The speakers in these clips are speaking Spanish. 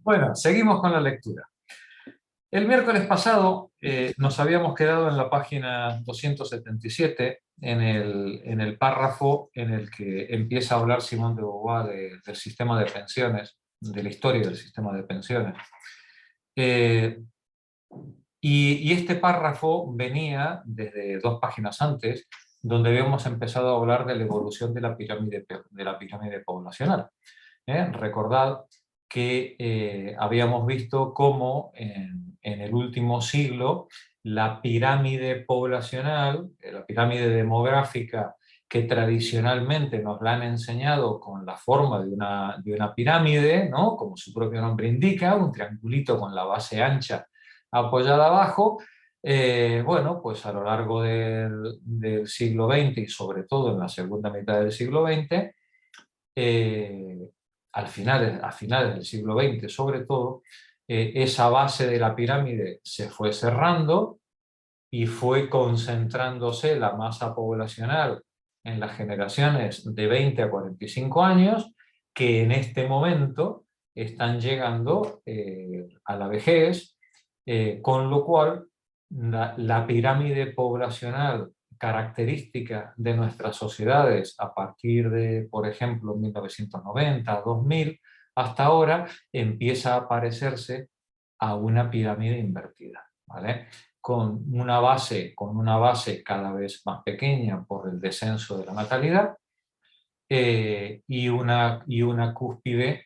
Bueno, seguimos con la lectura. El miércoles pasado nos habíamos quedado en la página 277, en el párrafo en el que empieza a hablar Simone de Beauvoir del sistema de pensiones, de la historia del sistema de pensiones. Y este párrafo venía desde 2 páginas antes, donde habíamos empezado a hablar de la evolución de la pirámide poblacional. Recordad que habíamos visto cómo en el último siglo la pirámide poblacional, la pirámide demográfica que tradicionalmente nos la han enseñado con la forma de una pirámide, ¿no? Como su propio nombre indica, un triangulito con la base ancha apoyada abajo. Bueno, pues a lo largo del siglo XX y sobre todo en la segunda mitad del siglo XX, a finales del siglo XX sobre todo, esa base de la pirámide se fue cerrando y fue concentrándose la masa poblacional en las generaciones de 20 a 45 años, que en este momento están llegando a la vejez, con lo cual la pirámide poblacional característica de nuestras sociedades a partir de, por ejemplo, 1990, 2000, hasta ahora, empieza a parecerse a una pirámide invertida, ¿vale? Con una base cada vez más pequeña por el descenso de la natalidad, y una cúspide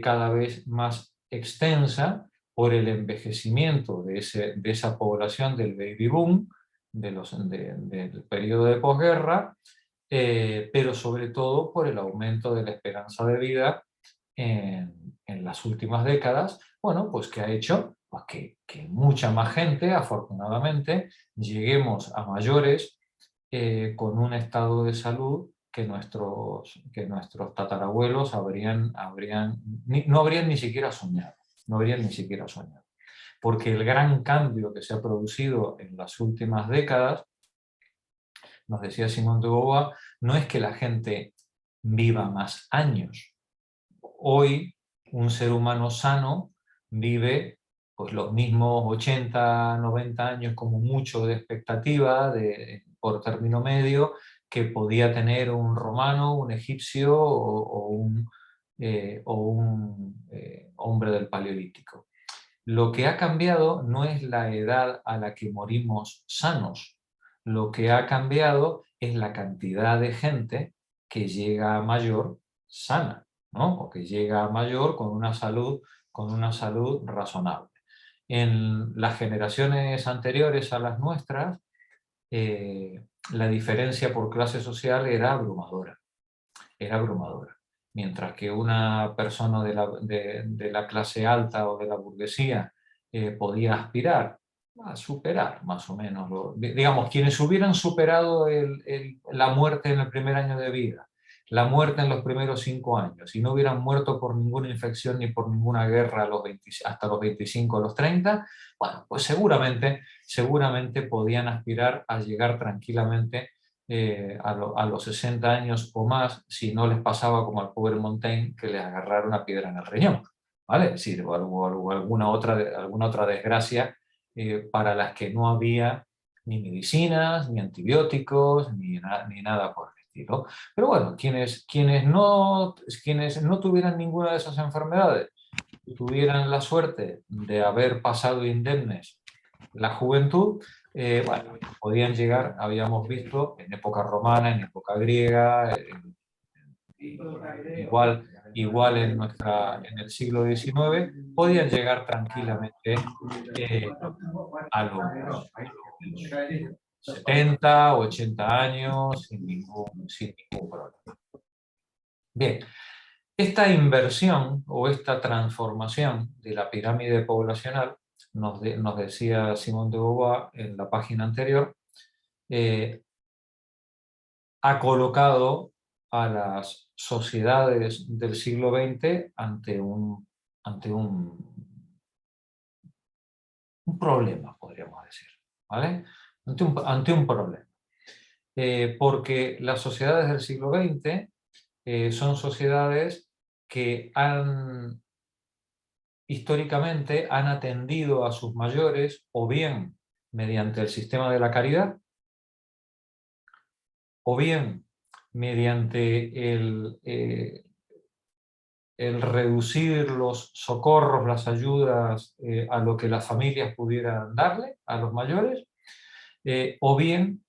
cada vez más extensa por el envejecimiento de esa población del baby boom, del periodo de posguerra, pero sobre todo por el aumento de la esperanza de vida en las últimas décadas, bueno, pues que ha hecho pues, que mucha más gente, afortunadamente, lleguemos a mayores con un estado de salud que nuestros tatarabuelos no habrían ni siquiera soñado. No habrían ni siquiera soñado. Porque el gran cambio que se ha producido en las últimas décadas, nos decía Simone de Beauvoir, no es que la gente viva más años. Hoy un ser humano sano vive pues, los mismos 80, 90 años como mucho de expectativa por término medio que podía tener un romano, un egipcio o un hombre del Paleolítico. Lo que ha cambiado no es la edad a la que morimos sanos, lo que ha cambiado es la cantidad de gente que llega a mayor sana, ¿no? O que llega a mayor con una salud razonable. En las generaciones anteriores a las nuestras, la diferencia por clase social era abrumadora. Era abrumadora. Mientras que una persona de la clase alta o de la burguesía podía aspirar a superar más o menos, digamos, quienes hubieran superado la muerte en el primer año de vida, la muerte en los primeros 5 años, y no hubieran muerto por ninguna infección ni por ninguna guerra hasta los 25 o los 30, bueno, pues seguramente podían aspirar a llegar tranquilamente a los 60 años o más, si no les pasaba como al pobre Montaigne, que les agarraron una piedra en el riñón, ¿vale? Sí, o alguna otra desgracia para las que no había ni medicinas, ni antibióticos, ni nada por el estilo. Pero bueno, quienes no tuvieran ninguna de esas enfermedades, tuvieran la suerte de haber pasado indemnes la juventud, bueno, podían llegar, habíamos visto, en época romana, en época griega, igual en el siglo XIX, podían llegar tranquilamente a los 70, 80 años sin ningún problema. Bien, esta inversión o esta transformación de la pirámide poblacional, nos decía Simone de Beauvoir en la página anterior, ha colocado a las sociedades del siglo XX ante un problema, podríamos decir, ¿vale? Ante un problema. Porque las sociedades del siglo XX son sociedades que han históricamente han atendido a sus mayores o bien mediante el sistema de la caridad, o bien mediante el reducir los socorros, las ayudas a lo que las familias pudieran darle a los mayores, o bien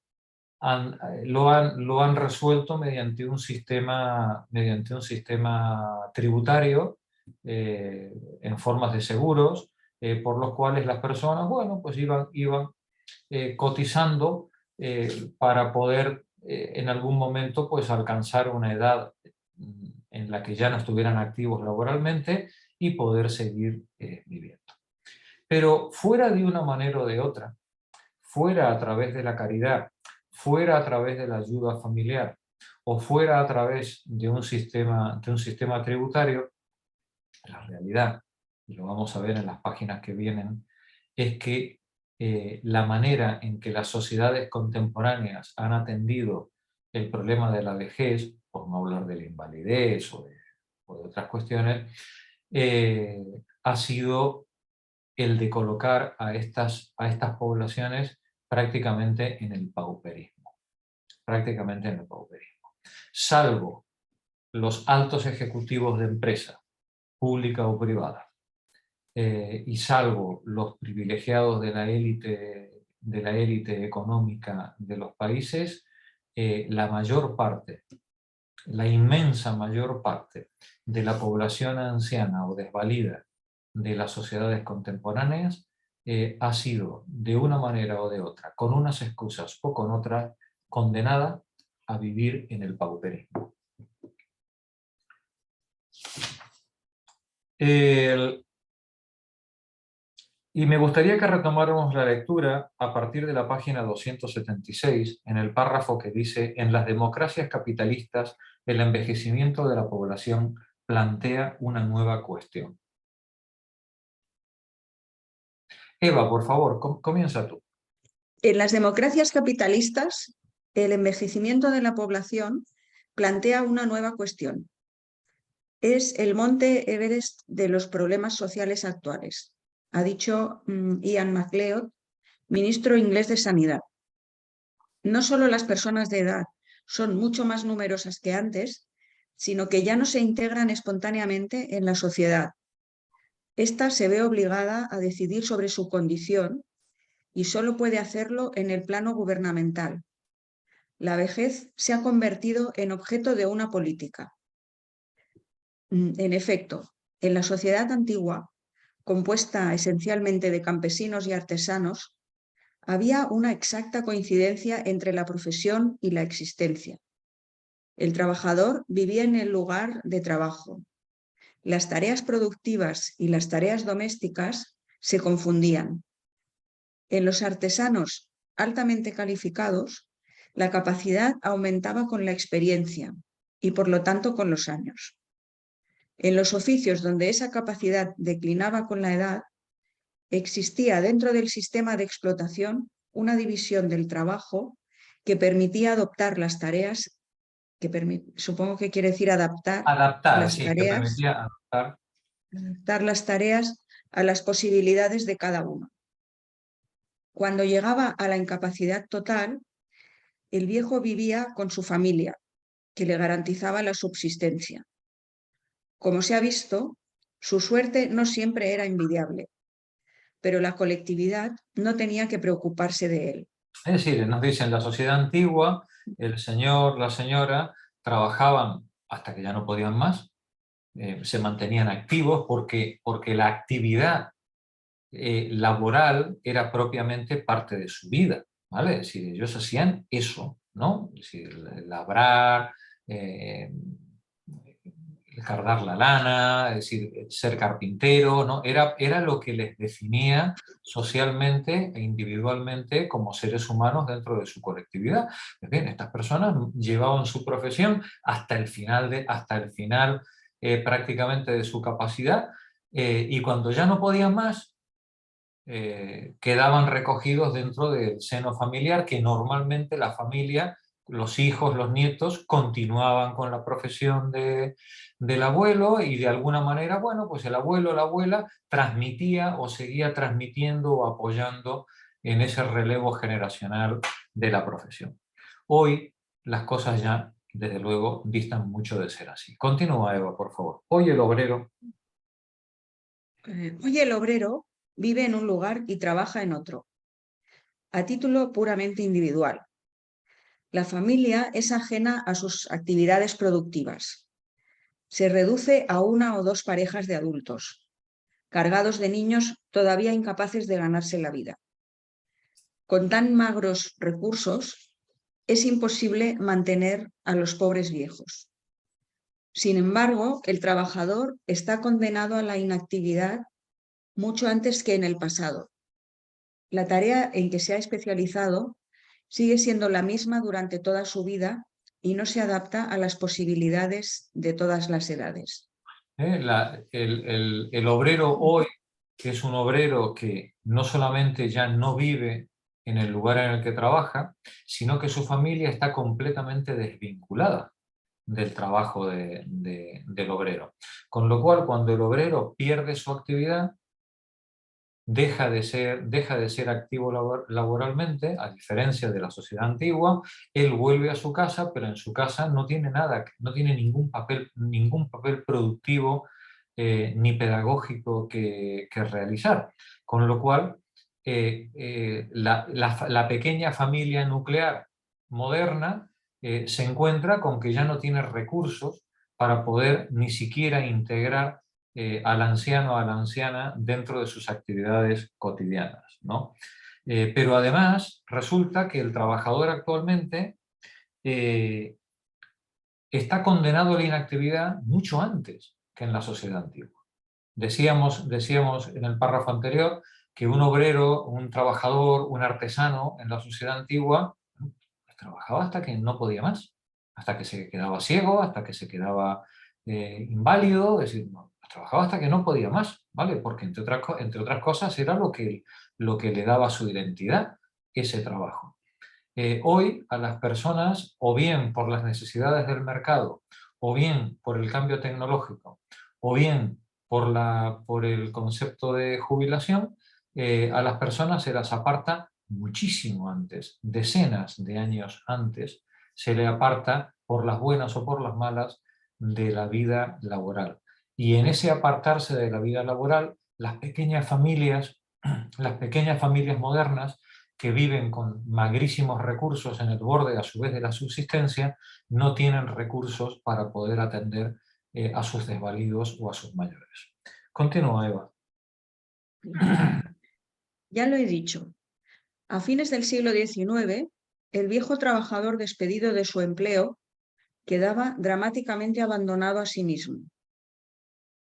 lo han resuelto mediante un sistema tributario en formas de seguros, por los cuales las personas, bueno, pues iban cotizando para poder en algún momento pues alcanzar una edad en la que ya no estuvieran activos laboralmente y poder seguir viviendo. Pero fuera de una manera o de otra, fuera a través de la caridad, fuera a través de la ayuda familiar o fuera a través de un sistema tributario, la realidad, y lo vamos a ver en las páginas que vienen, es que la manera en que las sociedades contemporáneas han atendido el problema de la vejez, por no hablar de la invalidez o de otras cuestiones, ha sido el de colocar a estas poblaciones prácticamente en el pauperismo. Prácticamente en el pauperismo. Salvo los altos ejecutivos de empresa, pública o privada, y salvo los privilegiados de la élite económica de los países, la mayor parte, la inmensa mayor parte de la población anciana o desvalida de las sociedades contemporáneas ha sido, de una manera o de otra, con unas excusas o con otras, condenada a vivir en el pauperismo. Y me gustaría que retomáramos la lectura a partir de la página 276, en el párrafo que dice: en las democracias capitalistas, el envejecimiento de la población plantea una nueva cuestión. Eva, por favor, comienza tú. En las democracias capitalistas, el envejecimiento de la población plantea una nueva cuestión. Es el monte Everest de los problemas sociales actuales, ha dicho Ian MacLeod, ministro inglés de Sanidad. No solo las personas de edad son mucho más numerosas que antes, sino que ya no se integran espontáneamente en la sociedad. Esta se ve obligada a decidir sobre su condición y solo puede hacerlo en el plano gubernamental. La vejez se ha convertido en objeto de una política. En efecto, en la sociedad antigua, compuesta esencialmente de campesinos y artesanos, había una exacta coincidencia entre la profesión y la existencia. El trabajador vivía en el lugar de trabajo. Las tareas productivas y las tareas domésticas se confundían. En los artesanos altamente calificados, la capacidad aumentaba con la experiencia y por lo tanto con los años. En los oficios donde esa capacidad declinaba con la edad, existía dentro del sistema de explotación una división del trabajo que permitía adoptar las tareas, supongo que quiere decir adaptar las sí, tareas, que permitía adaptar las tareas a las posibilidades de cada uno. Cuando llegaba a la incapacidad total, el viejo vivía con su familia, que le garantizaba la subsistencia. Como se ha visto, su suerte no siempre era envidiable, pero la colectividad no tenía que preocuparse de él. Es decir, nos dicen, en la sociedad antigua, el señor, la señora, trabajaban hasta que ya no podían más, se mantenían activos porque la actividad laboral era propiamente parte de su vida, ¿vale? Es decir, ellos hacían eso, ¿no? Es decir, labrar, cardar la lana, es decir, ser carpintero, ¿no? Era lo que les definía socialmente e individualmente como seres humanos dentro de su colectividad. Pues bien, estas personas llevaban su profesión hasta el final, prácticamente de su capacidad, y cuando ya no podían más, quedaban recogidos dentro del seno familiar, que normalmente la familia los hijos, los nietos, continuaban con la profesión del abuelo y de alguna manera, bueno, pues el abuelo o la abuela transmitía o seguía transmitiendo o apoyando en ese relevo generacional de la profesión. Hoy las cosas ya, desde luego, distan mucho de ser así. Continúa, Eva, por favor. Hoy el obrero... Hoy el obrero vive en un lugar y trabaja en otro, a título puramente individual. La familia es ajena a sus actividades productivas. Se reduce a una o dos parejas de adultos, cargados de niños todavía incapaces de ganarse la vida. Con tan magros recursos, es imposible mantener a los pobres viejos. Sin embargo, el trabajador está condenado a la inactividad mucho antes que en el pasado. La tarea en que se ha especializado sigue siendo la misma durante toda su vida y no se adapta a las posibilidades de todas las edades. El obrero hoy, que es un obrero que no solamente ya no vive en el lugar en el que trabaja, sino que su familia está completamente desvinculada del trabajo del obrero. Con lo cual, cuando el obrero pierde su actividad, deja de ser activo laboralmente, a diferencia de la sociedad antigua. Él vuelve a su casa, pero en su casa no tiene nada, no tiene ningún papel productivo ni pedagógico que realizar. Con lo cual, la pequeña familia nuclear moderna se encuentra con que ya no tiene recursos para poder ni siquiera integrar al anciano o a la anciana dentro de sus actividades cotidianas, ¿no? Pero además resulta que el trabajador actualmente está condenado a la inactividad mucho antes que en la sociedad antigua. Decíamos en el párrafo anterior que un obrero, un trabajador, un artesano en la sociedad antigua trabajaba hasta que no podía más, hasta que se quedaba ciego, hasta que se quedaba inválido, es decir, trabajaba hasta que no podía más, ¿vale? Porque entre otras cosas era lo que le daba su identidad, ese trabajo. Hoy a las personas, o bien por las necesidades del mercado, o bien por el cambio tecnológico, o bien por el concepto de jubilación, a las personas se las aparta muchísimo antes, decenas de años antes, se le aparta por las buenas o por las malas de la vida laboral. Y en ese apartarse de la vida laboral, las pequeñas familias modernas, que viven con magrísimos recursos en el borde a su vez de la subsistencia, no tienen recursos para poder atender a sus desvalidos o a sus mayores. Continúa, Eva. Ya lo he dicho. A fines del siglo XIX, el viejo trabajador despedido de su empleo quedaba dramáticamente abandonado a sí mismo.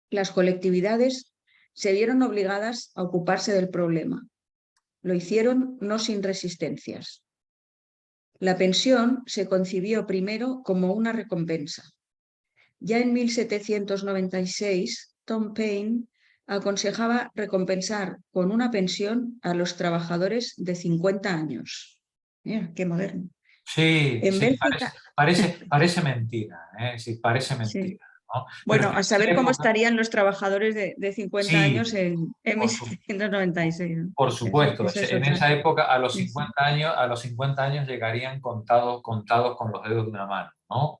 Las colectividades se vieron obligadas a ocuparse del problema. Lo hicieron no sin resistencias. La pensión se concibió primero como una recompensa. Ya en 1796, Tom Paine aconsejaba recompensar con una pensión a los trabajadores de 50 años. Mira, qué moderno. Sí, En sí, Bélgica, parece mentira, ¿eh? Sí, parece sí. mentira, ¿no? Pero Bueno, a en esa saber cómo época, estarían los trabajadores de 50 sí, años en por su- 1796, ¿no? por supuesto, Esa es en otra. esa época Sí, sí. a los 50 años llegarían contados con los dedos de una mano, ¿no?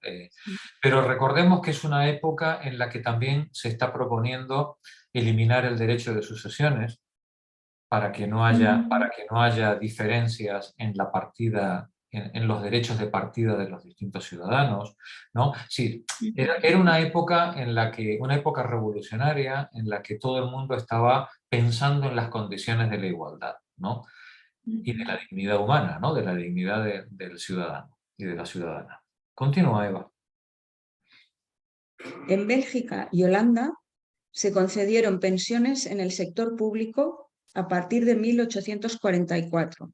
Pero recordemos que es una época en la que también se está proponiendo eliminar el derecho de sucesiones para que no haya diferencias en la partida, en los derechos de partida de los distintos ciudadanos, ¿no? Sí, era una época revolucionaria en la que todo el mundo estaba pensando en las condiciones de la igualdad, ¿no? Y de la dignidad humana, ¿no? De la dignidad del ciudadano y de la ciudadana. Continúa, Eva. En Bélgica y Holanda se concedieron pensiones en el sector público a partir de 1844.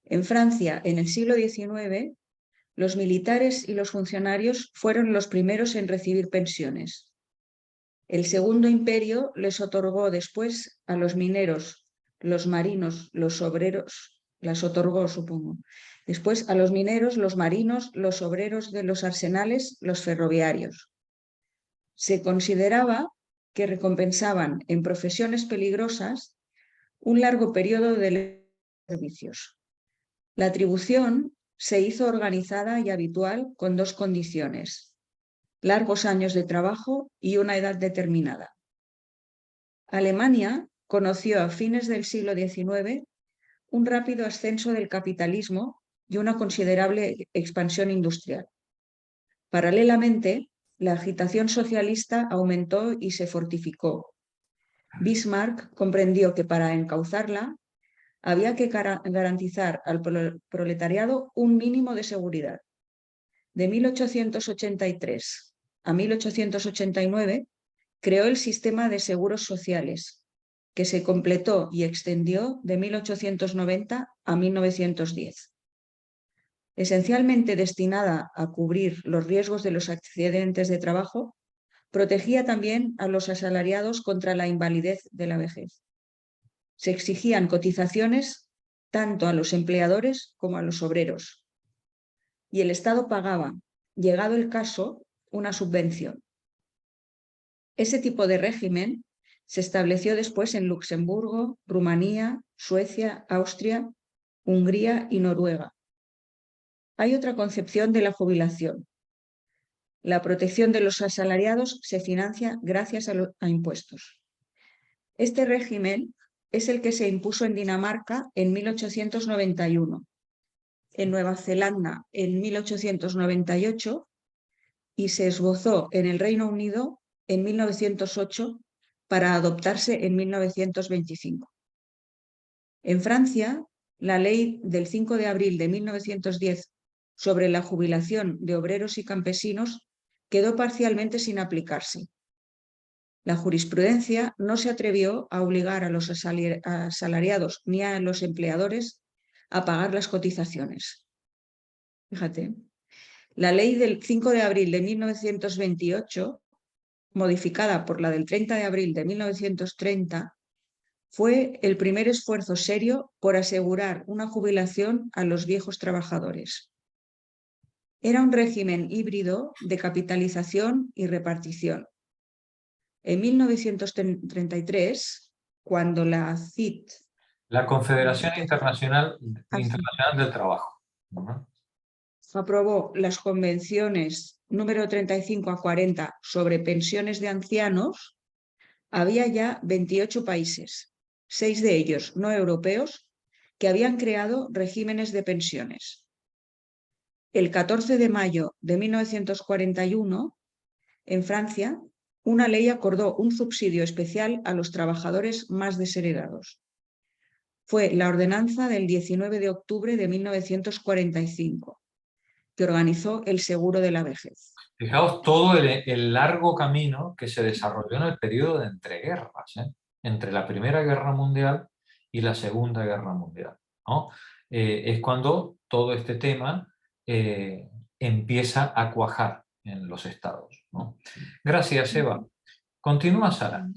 En Francia, en el siglo XIX, los militares y los funcionarios fueron los primeros en recibir pensiones. El Segundo Imperio les otorgó después a los mineros, los marinos, los obreros las otorgó, supongo. Después a los mineros, los marinos, los obreros de los arsenales, los ferroviarios. Se consideraba que recompensaban en profesiones peligrosas un largo periodo de servicios. La atribución se hizo organizada y habitual con dos condiciones: largos años de trabajo y una edad determinada. Alemania conoció a fines del siglo XIX un rápido ascenso del capitalismo y una considerable expansión industrial. Paralelamente, la agitación socialista aumentó y se fortificó. Bismarck comprendió que para encauzarla había que garantizar al proletariado un mínimo de seguridad. De 1883 a 1889 creó el sistema de seguros sociales, que se completó y extendió de 1890 a 1910. Esencialmente destinada a cubrir los riesgos de los accidentes de trabajo, protegía también a los asalariados contra la invalidez de la vejez. Se exigían cotizaciones tanto a los empleadores como a los obreros, y el Estado pagaba, llegado el caso, una subvención. Ese tipo de régimen se estableció después en Luxemburgo, Rumanía, Suecia, Austria, Hungría y Noruega. Hay otra concepción de la jubilación. La protección de los asalariados se financia gracias a impuestos. Este régimen es el que se impuso en Dinamarca en 1891, en Nueva Zelanda en 1898 y se esbozó en el Reino Unido en 1908 para adoptarse en 1925. En Francia, la ley del 5 de abril de 1910 sobre la jubilación de obreros y campesinos quedó parcialmente sin aplicarse. La jurisprudencia no se atrevió a obligar a los asalariados ni a los empleadores a pagar las cotizaciones. Fíjate, la ley del 5 de abril de 1928, modificada por la del 30 de abril de 1930, fue el primer esfuerzo serio por asegurar una jubilación a los viejos trabajadores. Era un régimen híbrido de capitalización y repartición. En 1933, cuando la CIT, La Confederación Internacional del Trabajo, ¿no?, aprobó las convenciones número 35 a 40 sobre pensiones de ancianos, había ya 28 países, 6 de ellos no europeos, que habían creado regímenes de pensiones. El 14 de mayo de 1941, en Francia, una ley acordó un subsidio especial a los trabajadores más desheredados. Fue la ordenanza del 19 de octubre de 1945, que organizó el seguro de la vejez. Fijaos todo el largo camino que se desarrolló en el periodo de entreguerras, entre la Primera Guerra Mundial y la Segunda Guerra Mundial, ¿no? Es cuando todo este tema empieza a cuajar en los estados, ¿no? Gracias, Eva. Continúa, Sara.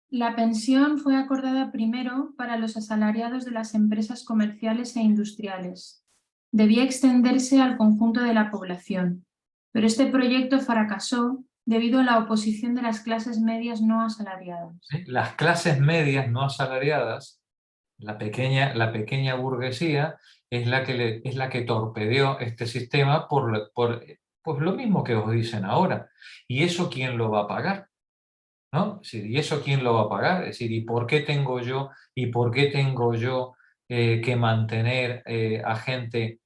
La pensión fue acordada primero para los asalariados de las empresas comerciales e industriales. Debía extenderse al conjunto de la población, pero este proyecto fracasó debido a la oposición de las clases medias no asalariadas. Las clases medias no asalariadas, la pequeña burguesía, es la que torpedeó este sistema por pues lo mismo que os dicen ahora. ¿Y eso quién lo va a pagar? ¿No? ¿Y eso quién lo va a pagar? Es decir, ¿y por qué tengo yo que mantener a gente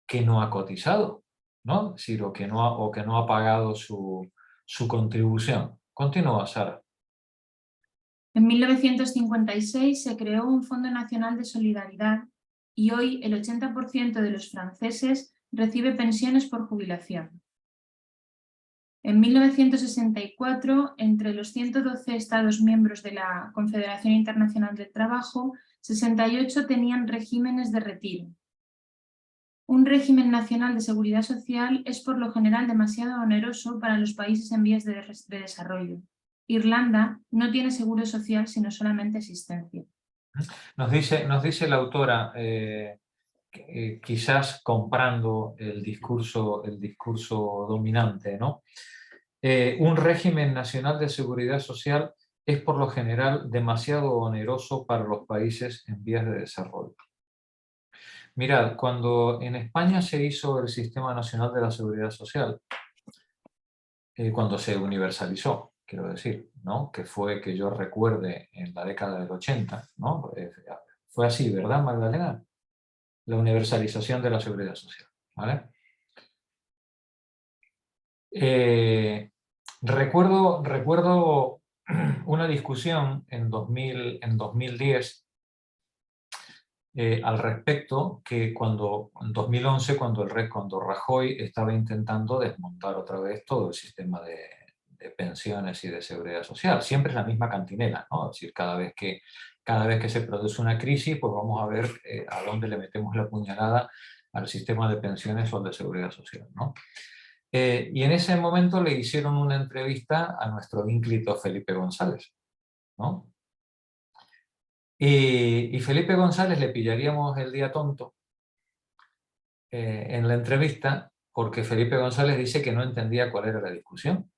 que no ha cotizado? ¿No? Es decir, o que no ha pagado su contribución. Continúa, Sara. En 1956 se creó un Fondo Nacional de Solidaridad y hoy el 80% de los franceses recibe pensiones por jubilación. En 1964, entre los 112 Estados miembros de la Confederación Internacional del Trabajo, 68 tenían regímenes de retiro. Un régimen nacional de seguridad social es por lo general demasiado oneroso para los países en vías de desarrollo. Irlanda no tiene seguro social sino solamente asistencia. Nos dice la autora, quizás comprando el discurso dominante, ¿no? Un régimen nacional de seguridad social es por lo general demasiado oneroso para los países en vías de desarrollo. Mirad, cuando en España se hizo el Sistema Nacional de la Seguridad Social, cuando se universalizó, quiero decir, ¿no? Que fue, que yo recuerde, en la década del 80, ¿no? Fue así, ¿verdad, Magdalena? La universalización de la seguridad social, ¿vale? Recuerdo una discusión en 2010 al respecto, que en 2011, cuando Rajoy estaba intentando desmontar otra vez todo el sistema de pensiones y de seguridad social. Siempre es la misma cantinela, ¿no? Es decir, cada vez que se produce una crisis, pues vamos a ver a dónde le metemos la puñalada al sistema de pensiones o de seguridad social, ¿no? Y en ese momento le hicieron una entrevista a nuestro ínclito Felipe González, ¿no? Y Felipe González le pillaríamos el día tonto en la entrevista, porque Felipe González dice que no entendía cuál era la discusión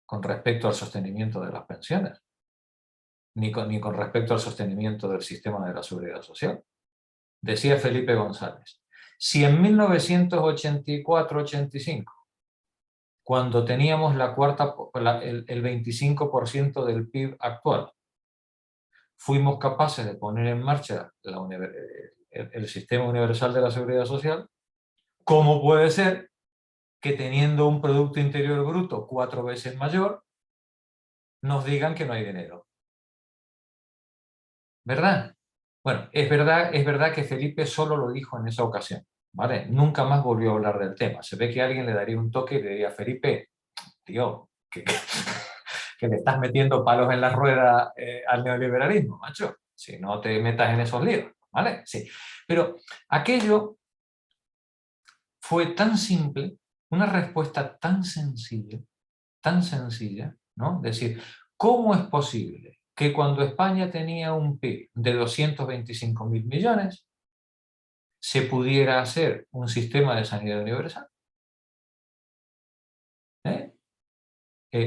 con respecto al sostenimiento de las pensiones, ni con respecto al sostenimiento del sistema de la seguridad social. Decía Felipe González, si en 1984-85, cuando teníamos el 25% del PIB actual, fuimos capaces de poner en marcha el sistema universal de la seguridad social, ¿cómo puede ser que teniendo un Producto Interior Bruto 4 veces mayor, nos digan que no hay dinero? ¿Verdad? Bueno, es verdad que Felipe solo lo dijo en esa ocasión, ¿vale? Nunca más volvió a hablar del tema. Se ve que alguien le daría un toque y le diría, Felipe, tío, que le estás metiendo palos en la rueda al neoliberalismo, macho. Si no te metas en esos líos, ¿vale? Sí. Pero aquello fue tan simple, una respuesta tan sencilla, ¿no? Es decir, ¿cómo es posible que cuando España tenía un PIB de 225.000 millones se pudiera hacer un sistema de sanidad universal?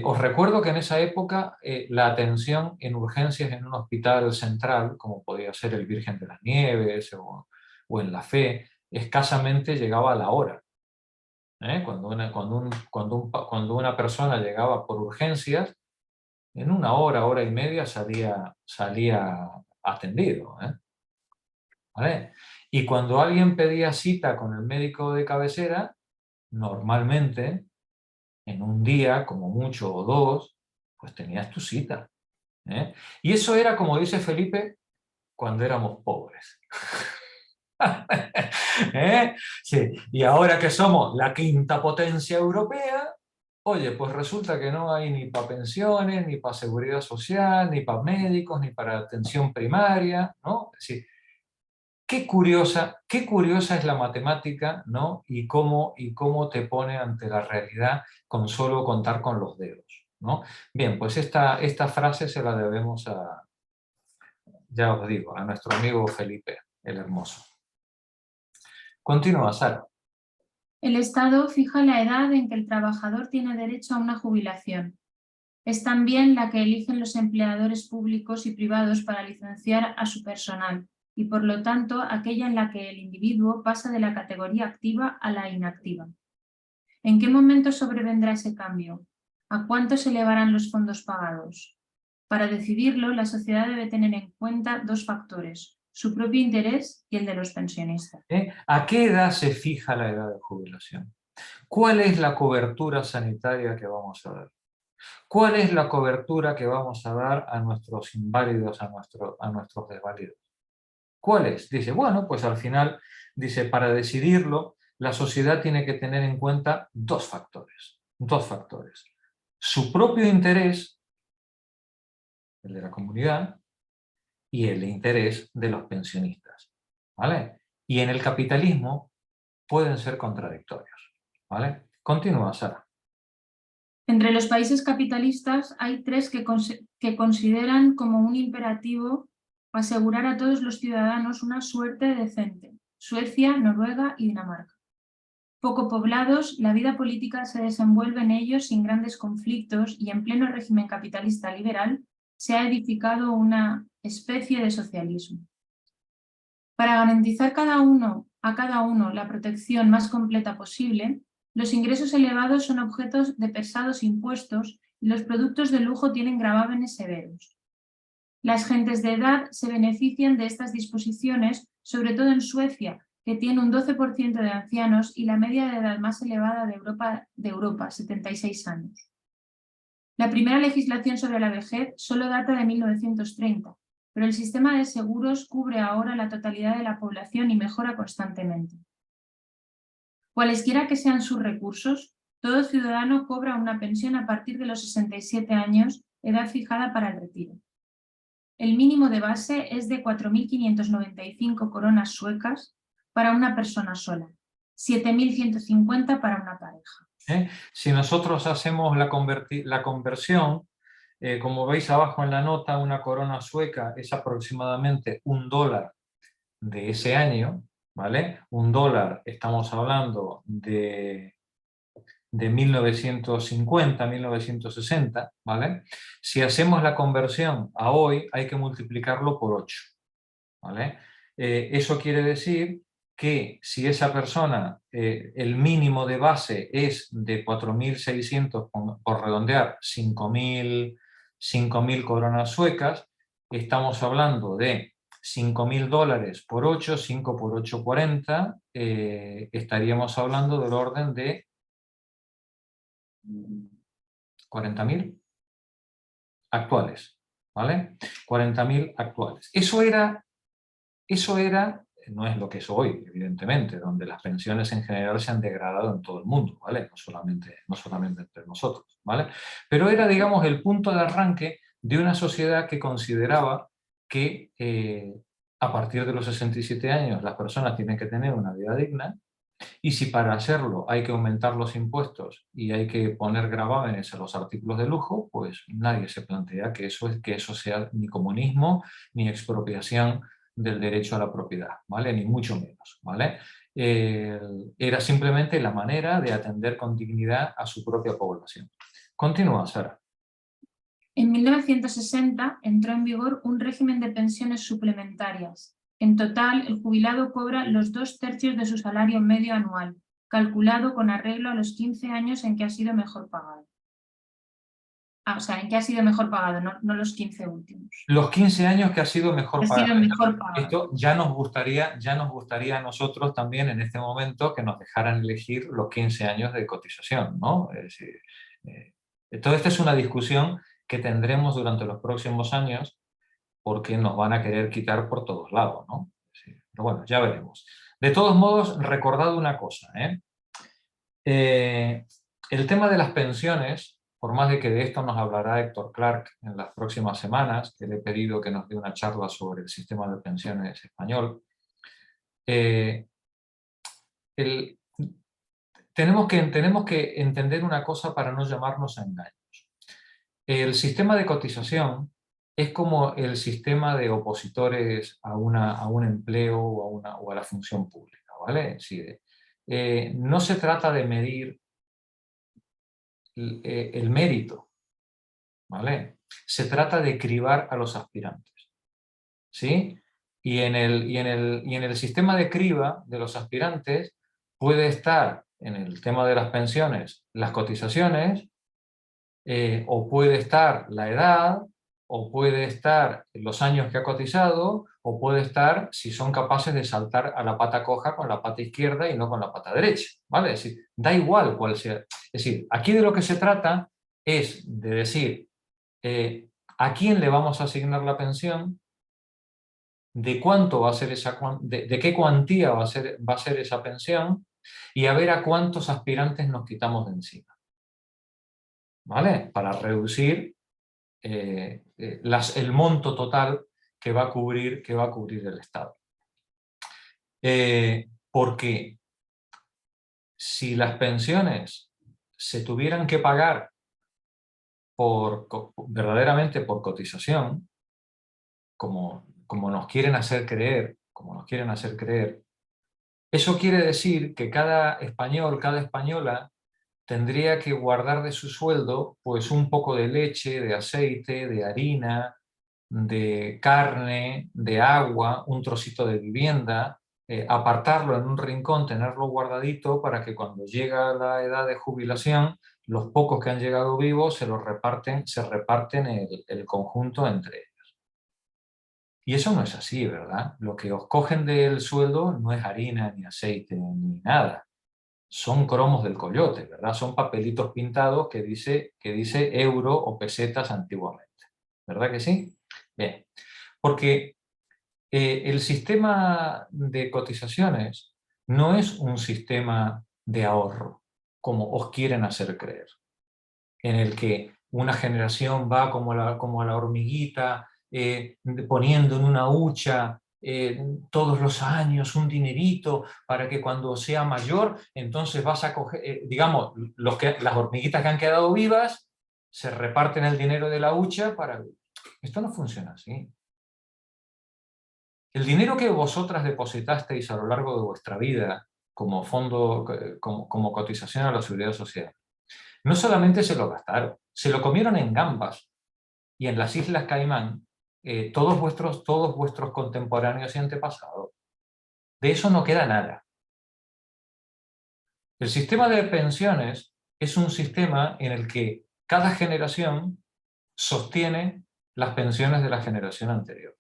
Os recuerdo que en esa época la atención en urgencias en un hospital central, como podía ser el Virgen de las Nieves o en la Fe, escasamente llegaba a la hora. Cuando una persona llegaba por urgencias, en una hora y media salía atendido. ¿Vale? Y cuando alguien pedía cita con el médico de cabecera, normalmente en un día, como mucho, o dos, pues tenías tu cita. Y eso era, como dice Felipe, cuando éramos pobres. Sí. Y ahora que somos la quinta potencia europea, oye, pues resulta que no hay ni para pensiones, ni para seguridad social, ni para médicos, ni para atención primaria, ¿no? Es decir, qué curiosa es la matemática, ¿no? Y cómo te pone ante la realidad con solo contar con los dedos, ¿no? Bien, pues esta frase se la debemos ya os digo, a nuestro amigo Felipe, el Hermoso. Continúa, Sara. El Estado fija la edad en que el trabajador tiene derecho a una jubilación. Es también la que eligen los empleadores públicos y privados para licenciar a su personal y, por lo tanto, aquella en la que el individuo pasa de la categoría activa a la inactiva. ¿En qué momento sobrevendrá ese cambio? ¿A cuánto se elevarán los fondos pagados? Para decidirlo, la sociedad debe tener en cuenta dos factores, su propio interés y el de los pensionistas. ¿A qué edad se fija la edad de jubilación? ¿Cuál es la cobertura sanitaria que vamos a dar? ¿Cuál es la cobertura que vamos a dar a nuestros inválidos, a nuestros desvalidos? ¿Cuál es? Dice, bueno, pues al final, dice, para decidirlo, la sociedad tiene que tener en cuenta dos factores. Su propio interés, el de la comunidad, y el interés de los pensionistas, ¿vale? Y en el capitalismo pueden ser contradictorios, ¿vale? Continúa, Sara. Entre los países capitalistas hay 3 que consideran como un imperativo asegurar a todos los ciudadanos una suerte decente: Suecia, Noruega y Dinamarca. Poco poblados, la vida política se desenvuelve en ellos sin grandes conflictos y en pleno régimen capitalista liberal se ha edificado una especie de socialismo. Para garantizar a cada uno la protección más completa posible, los ingresos elevados son objetos de pesados impuestos y los productos de lujo tienen gravámenes severos. Las gentes de edad se benefician de estas disposiciones, sobre todo en Suecia, que tiene un 12% de ancianos y la media de edad más elevada de Europa, 76 años. La primera legislación sobre la vejez solo data de 1930, pero el sistema de seguros cubre ahora la totalidad de la población y mejora constantemente. Cualesquiera que sean sus recursos, todo ciudadano cobra una pensión a partir de los 67 años, edad fijada para el retiro. El mínimo de base es de 4.595 coronas suecas para una persona sola, 7.150 para una pareja. Si nosotros hacemos la conversión, como veis abajo en la nota, una corona sueca es aproximadamente $1 de ese año, ¿vale? $1, estamos hablando de 1950, 1960, ¿vale? Si hacemos la conversión a hoy, hay que multiplicarlo por 8, ¿vale? Eso quiere decir que si esa persona, el mínimo de base es de 4.600, por redondear, 5.000 coronas suecas, estamos hablando de $5.000 por 8, 5 por 8, 40, estaríamos hablando del orden de 40.000 actuales, ¿vale? 40.000 actuales. Eso era, no es lo que es hoy, evidentemente, donde las pensiones en general se han degradado en todo el mundo, ¿vale? No solamente entre nosotros, ¿vale? Pero era, digamos, el punto de arranque de una sociedad que consideraba que a partir de los 67 años las personas tienen que tener una vida digna, y si para hacerlo hay que aumentar los impuestos y hay que poner gravámenes a los artículos de lujo, pues nadie se plantea que eso sea ni comunismo ni expropiación del derecho a la propiedad, ¿vale? Ni mucho menos, ¿vale? Era simplemente la manera de atender con dignidad a su propia población. Continúa, Sara. En 1960 entró en vigor un régimen de pensiones suplementarias. En total, el jubilado cobra los 2/3 de su salario medio anual, calculado con arreglo a los 15 años en que ha sido mejor pagado. O sea, en que ha sido mejor pagado, no los 15 últimos. Los 15 años que ha sido mejor pagado. Ha sido mejor pagado. Esto ya nos gustaría a nosotros también en este momento que nos dejaran elegir los 15 años de cotización, ¿no? Es decir, toda esta es una discusión que tendremos durante los próximos años porque nos van a querer quitar por todos lados, ¿no? Sí, pero bueno, ya veremos. De todos modos, recordad una cosa, el tema de las pensiones, por más de que de esto nos hablará Héctor Clark en las próximas semanas, que le he pedido que nos dé una charla sobre el sistema de pensiones español, tenemos que entender una cosa para no llamarnos a engaños. El sistema de cotización es como el sistema de opositores a un empleo o a la función pública, ¿vale? Sí, no se trata de medir el mérito, ¿vale? Se trata de cribar a los aspirantes, ¿sí? Y en el sistema de criba de los aspirantes puede estar, en el tema de las pensiones, las cotizaciones, o puede estar la edad, o puede estar los años que ha cotizado, o puede estar si son capaces de saltar a la pata coja con la pata izquierda y no con la pata derecha, ¿vale? Es decir, da igual cuál sea. Es decir, aquí de lo que se trata es de decir a quién le vamos a asignar la pensión, de cuánto va a ser de qué cuantía va a ser esa pensión, y a ver a cuántos aspirantes nos quitamos de encima, ¿vale? Para reducir el monto total que va a cubrir el Estado. Porque si las pensiones se tuvieran que pagar verdaderamente por cotización, como nos quieren hacer creer, eso quiere decir que cada español, cada española, tendría que guardar de su sueldo pues un poco de leche, de aceite, de harina, de carne, de agua, un trocito de vivienda, apartarlo en un rincón, tenerlo guardadito para que cuando llega la edad de jubilación, los pocos que han llegado vivos se reparten el conjunto entre ellos. Y eso no es así, ¿verdad? Lo que os cogen del sueldo no es harina, ni aceite, ni nada. Son cromos del coyote, ¿verdad? Son papelitos pintados que dice euro o pesetas antiguamente. ¿Verdad que sí? Bien. Porque el sistema de cotizaciones no es un sistema de ahorro, como os quieren hacer creer, en el que una generación va como la hormiguita, poniendo en una hucha todos los años un dinerito para que cuando sea mayor, entonces vas a coger, digamos, las hormiguitas que han quedado vivas, se reparten el dinero de la hucha para... Esto no funciona así. El dinero que vosotras depositasteis a lo largo de vuestra vida como fondo, como cotización a la seguridad social, no solamente se lo gastaron, se lo comieron en gambas. Y en las Islas Caimán, todos vuestros contemporáneos y antepasados. De eso no queda nada. El sistema de pensiones es un sistema en el que cada generación sostiene las pensiones de la generación anterior.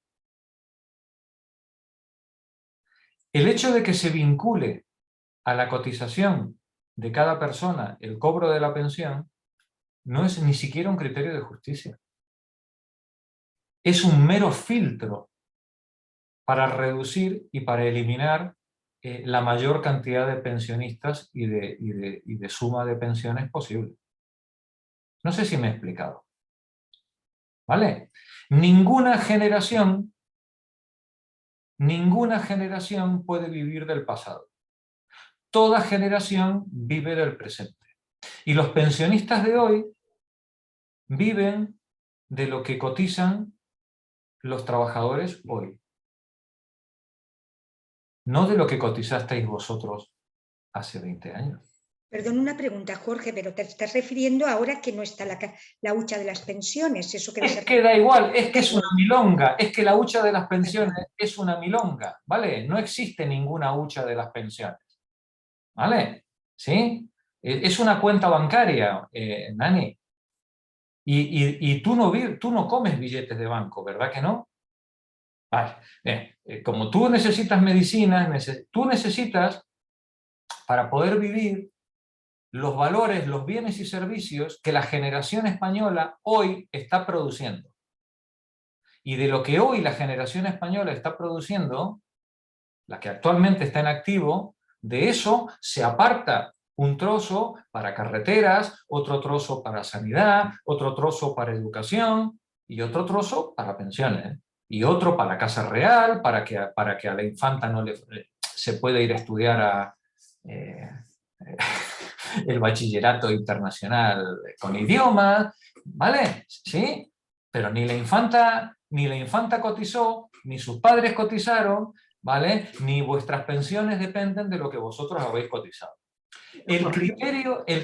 El hecho de que se vincule a la cotización de cada persona el cobro de la pensión no es ni siquiera un criterio de justicia. Es un mero filtro para reducir y para eliminar la mayor cantidad de pensionistas y de suma de pensiones posible. No sé si me he explicado. ¿Vale? Ninguna generación puede vivir del pasado. Toda generación vive del presente. Y los pensionistas de hoy viven de lo que cotizan los trabajadores hoy. No de lo que cotizasteis vosotros hace 20 años. Perdón, una pregunta, Jorge, pero te estás refiriendo ahora que no está la hucha de las pensiones. Eso Es que da igual, es que es una milonga, es que la hucha de las pensiones es una milonga, ¿vale? No existe ninguna hucha de las pensiones, ¿vale? ¿Sí? Es una cuenta bancaria, Nani. Y tú no comes billetes de banco, ¿verdad que no? Vale. Como tú necesitas medicinas, tú necesitas, para poder vivir, los valores, los bienes y servicios que la generación española hoy está produciendo. Y de lo que hoy la generación española está produciendo, la que actualmente está en activo, de eso se aparta un trozo para carreteras, otro trozo para sanidad, otro trozo para educación y otro trozo para pensiones. Y otro para Casa Real, para que a la infanta no se pueda ir a estudiar a... el bachillerato internacional con idiomas, ¿vale? Sí, pero ni la infanta cotizó, ni sus padres cotizaron, ¿vale? Ni vuestras pensiones dependen de lo que vosotros habéis cotizado. El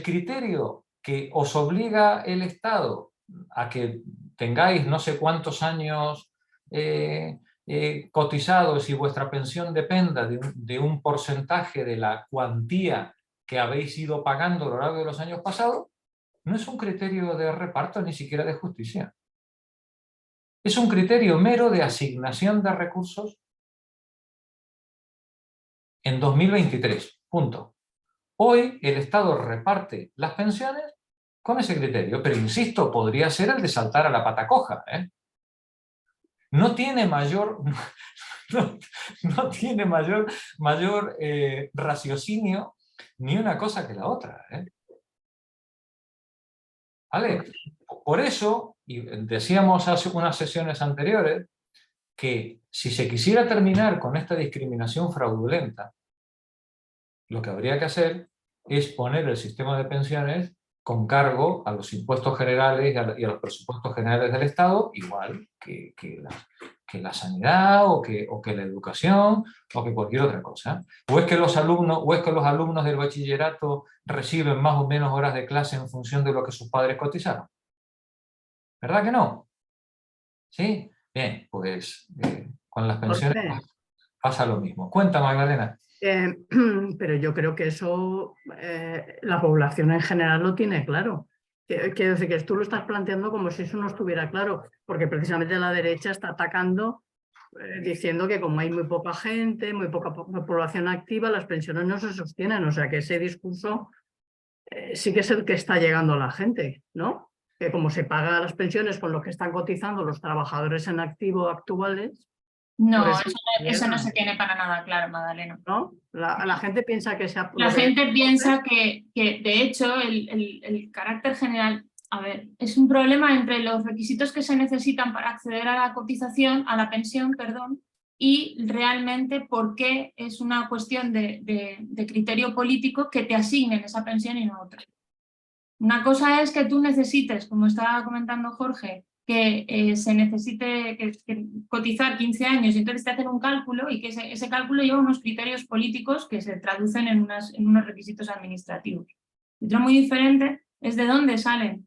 criterio que os obliga el Estado a que tengáis no sé cuántos años cotizados y vuestra pensión dependa de un porcentaje de la cuantía que habéis ido pagando a lo largo de los años pasados, no es un criterio de reparto ni siquiera de justicia. Es un criterio mero de asignación de recursos en 2023. Punto. Hoy el Estado reparte las pensiones con ese criterio, pero insisto, podría ser el de saltar a la pata coja, ¿eh? No tiene mayor raciocinio ni una cosa que la otra, ¿eh? ¿Vale? Por eso, y decíamos hace unas sesiones anteriores, que si se quisiera terminar con esta discriminación fraudulenta, lo que habría que hacer es poner el sistema de pensiones con cargo a los impuestos generales y a los presupuestos generales del Estado, igual que la sanidad o que la educación o que cualquier otra cosa. ¿O es que los alumnos del bachillerato reciben más o menos horas de clase en función de lo que sus padres cotizaron? ¿Verdad que no? ¿Sí? Bien, pues con las pensiones pasa lo mismo. Cuenta, Magdalena. Pero yo creo que eso la población en general lo tiene claro. Quiero decir que tú lo estás planteando como si eso no estuviera claro, porque precisamente la derecha está atacando diciendo que como hay muy poca gente, muy poca población activa, las pensiones no se sostienen. O sea que ese discurso sí que es el que está llegando a la gente, ¿no? Que como se pagan las pensiones con lo que están cotizando los trabajadores en activo actuales. No, pues eso no se tiene para nada claro, Magdalena. ¿No? La gente piensa que La gente piensa que de hecho el carácter general, a ver, es un problema entre los requisitos que se necesitan para acceder a la cotización, a la pensión, perdón, y realmente por qué es una cuestión de criterio político que te asignen esa pensión y no otra. Una cosa es que tú necesites, como estaba comentando Jorge, que se necesite que cotizar 15 años y entonces te hacen un cálculo y que ese cálculo lleva unos criterios políticos que se traducen en unos requisitos administrativos. Otro muy diferente es de dónde sale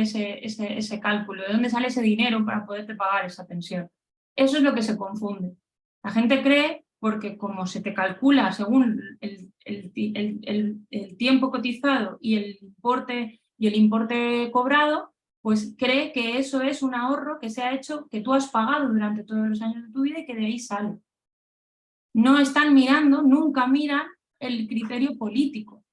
ese cálculo, de dónde sale ese dinero para poderte pagar esa pensión. Eso es lo que se confunde. La gente cree porque como se te calcula según el tiempo cotizado y el importe cobrado, pues cree que eso es un ahorro que se ha hecho, que tú has pagado durante todos los años de tu vida y que de ahí sale. No están mirando, nunca miran el criterio político.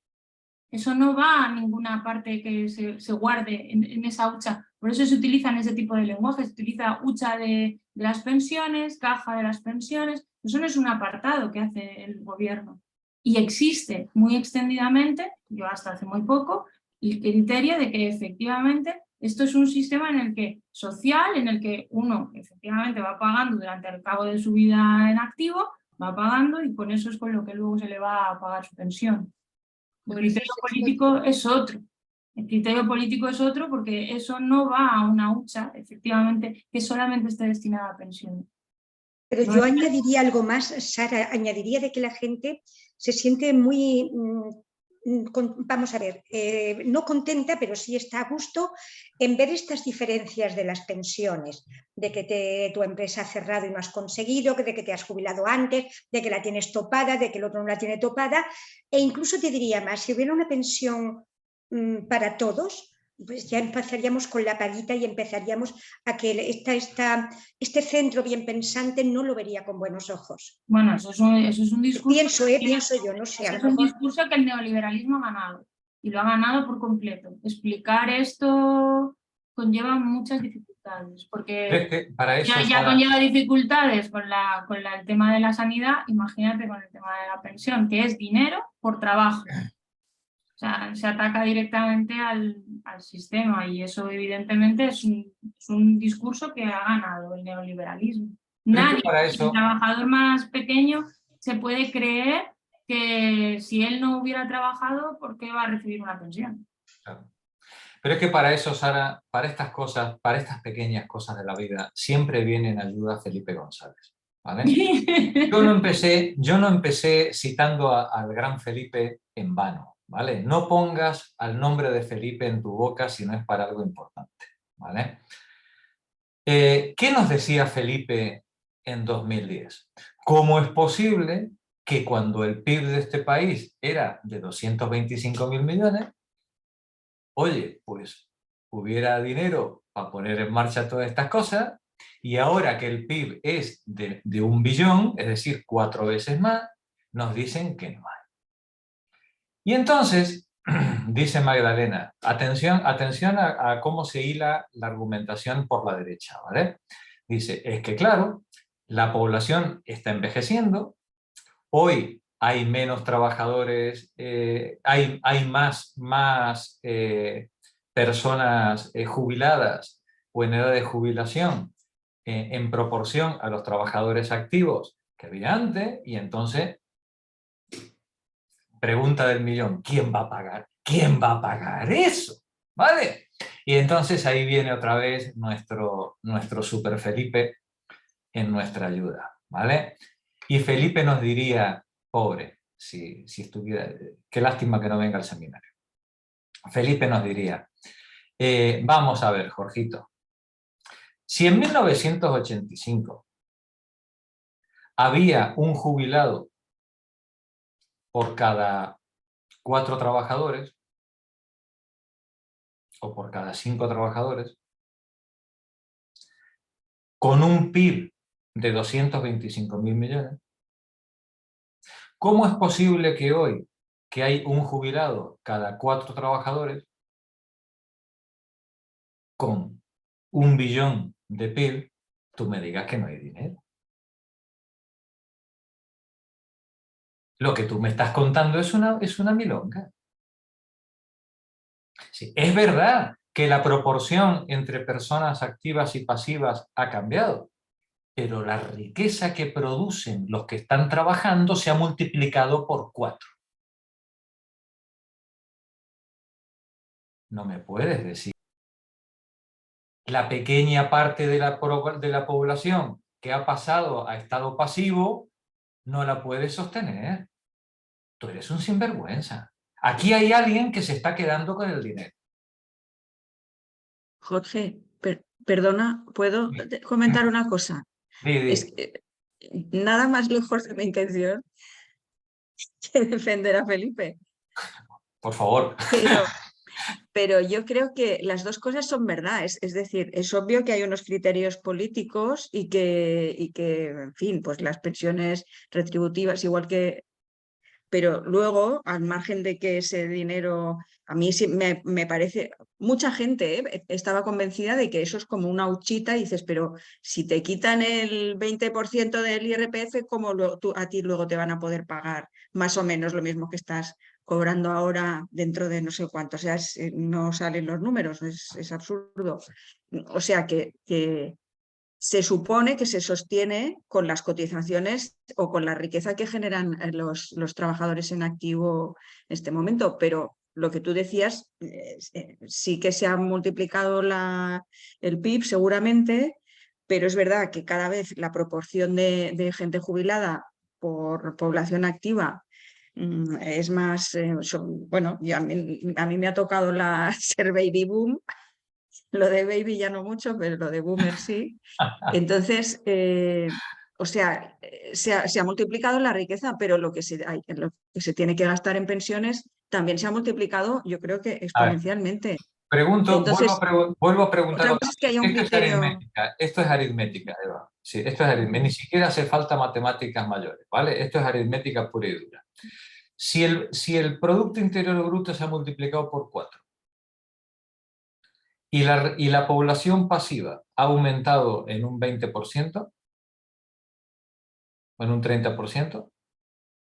Eso no va a ninguna parte que se guarde en esa hucha. Por eso se utilizan ese tipo de lenguaje, se utiliza hucha de las pensiones, caja de las pensiones. Eso no es un apartado que hace el gobierno. Y existe muy extendidamente, yo hasta hace muy poco, el criterio de que efectivamente esto es un sistema en el que, social, en el que uno efectivamente va pagando durante el cabo de su vida en activo, va pagando y con eso es con lo que luego se le va a pagar su pensión. El criterio político es otro. El criterio político es otro porque eso no va a una hucha, efectivamente, que solamente esté destinada a pensiones. Pero yo añadiría algo más, Sara, añadiría de que la gente se siente muy, vamos a ver, no contenta, pero sí está a gusto en ver estas diferencias de las pensiones, de que tu empresa ha cerrado y no has conseguido, de que te has jubilado antes, de que la tienes topada, de que el otro no la tiene topada, e incluso te diría más, si hubiera una pensión para todos, pues ya empezaríamos con la paguita y empezaríamos a que este centro bien pensante no lo vería con buenos ojos. Bueno, eso es un discurso. Pienso yo, no sé. Es un discurso que el neoliberalismo ha ganado y lo ha ganado por completo. Explicar esto conlleva muchas dificultades porque para eso, ya conlleva dificultades con el tema de la sanidad, imagínate con el tema de la pensión, que es dinero por trabajo. O sea, se ataca directamente al sistema y eso evidentemente es un discurso que ha ganado el neoliberalismo. Nadie, el trabajador más pequeño, se puede creer que si él no hubiera trabajado, ¿por qué va a recibir una pensión? Claro. Pero es que para eso, Sara, para estas cosas, para estas pequeñas cosas de la vida, siempre viene en ayuda Felipe González. ¿Vale? Yo no empecé citando al gran Felipe en vano. ¿Vale? No pongas al nombre de Felipe en tu boca si no es para algo importante. ¿Vale? ¿Qué nos decía Felipe en 2010? ¿Cómo es posible que cuando el PIB de este país era de 225.000 millones, oye, pues hubiera dinero para poner en marcha todas estas cosas, y ahora que el PIB es de 1 billón, es decir, 4 veces más, nos dicen que no hay? Y entonces, dice Magdalena, atención a cómo se hila la argumentación por la derecha, ¿vale? Dice, es que claro, la población está envejeciendo, hoy hay menos trabajadores, hay más personas jubiladas o en edad de jubilación en proporción a los trabajadores activos que había antes, y entonces... Pregunta del millón, ¿quién va a pagar ¿quién va a pagar eso? ¿Vale? Y entonces ahí viene otra vez nuestro Super Felipe en nuestra ayuda, ¿vale? Y Felipe nos diría, pobre, si estuviera, qué lástima que no venga al seminario. Felipe nos diría, vamos a ver, Jorgito, si en 1985 había un jubilado por cada 4 trabajadores, o por cada 5 trabajadores, con un PIB de 225.000 millones, ¿cómo es posible que hoy, que hay un jubilado cada 4 trabajadores, con 1 billón de PIB, tú me digas que no hay dinero? Lo que tú me estás contando es una milonga. Sí, es verdad que la proporción entre personas activas y pasivas ha cambiado, pero la riqueza que producen los que están trabajando se ha multiplicado por 4. No me puedes decir. La pequeña parte de la población que ha pasado a estado pasivo no la puedes sostener. Tú eres un sinvergüenza. Aquí hay alguien que se está quedando con el dinero. Jorge, perdona, ¿puedo comentar una cosa? Es que, nada más lejos de mi intención que defender a Felipe. Por favor. Pero yo creo que las dos cosas son verdad. Es decir, es obvio que hay unos criterios políticos y que, en fin, pues las pensiones retributivas, igual que... Pero luego, al margen de que ese dinero, a mí sí me parece, mucha gente estaba convencida de que eso es como una huchita y dices, pero si te quitan el 20% del IRPF, ¿cómo a ti luego te van a poder pagar más o menos lo mismo que estás cobrando ahora dentro de no sé cuánto? O sea, no salen los números, es absurdo. O sea, que se supone que se sostiene con las cotizaciones o con la riqueza que generan los trabajadores en activo en este momento, pero lo que tú decías, sí que se ha multiplicado el PIB seguramente, pero es verdad que cada vez la proporción de gente jubilada por población activa es más, bueno, a mí me ha tocado ser baby boom. Lo de baby ya no mucho, pero lo de boomer sí. Entonces, o sea, se ha multiplicado la riqueza, pero lo que se tiene que gastar en pensiones también se ha multiplicado, yo creo que A ver, exponencialmente. vuelvo Entonces, a preguntar otra otra cosa es que vez. haya un criterio. Esto es aritmética, Eva. Sí, esto es aritmética. Ni siquiera hace falta matemáticas mayores, ¿vale? Esto es aritmética pura y dura. Si el Producto Interior Bruto se ha multiplicado por 4 y la población pasiva ha aumentado en un 20%, o en un 30%.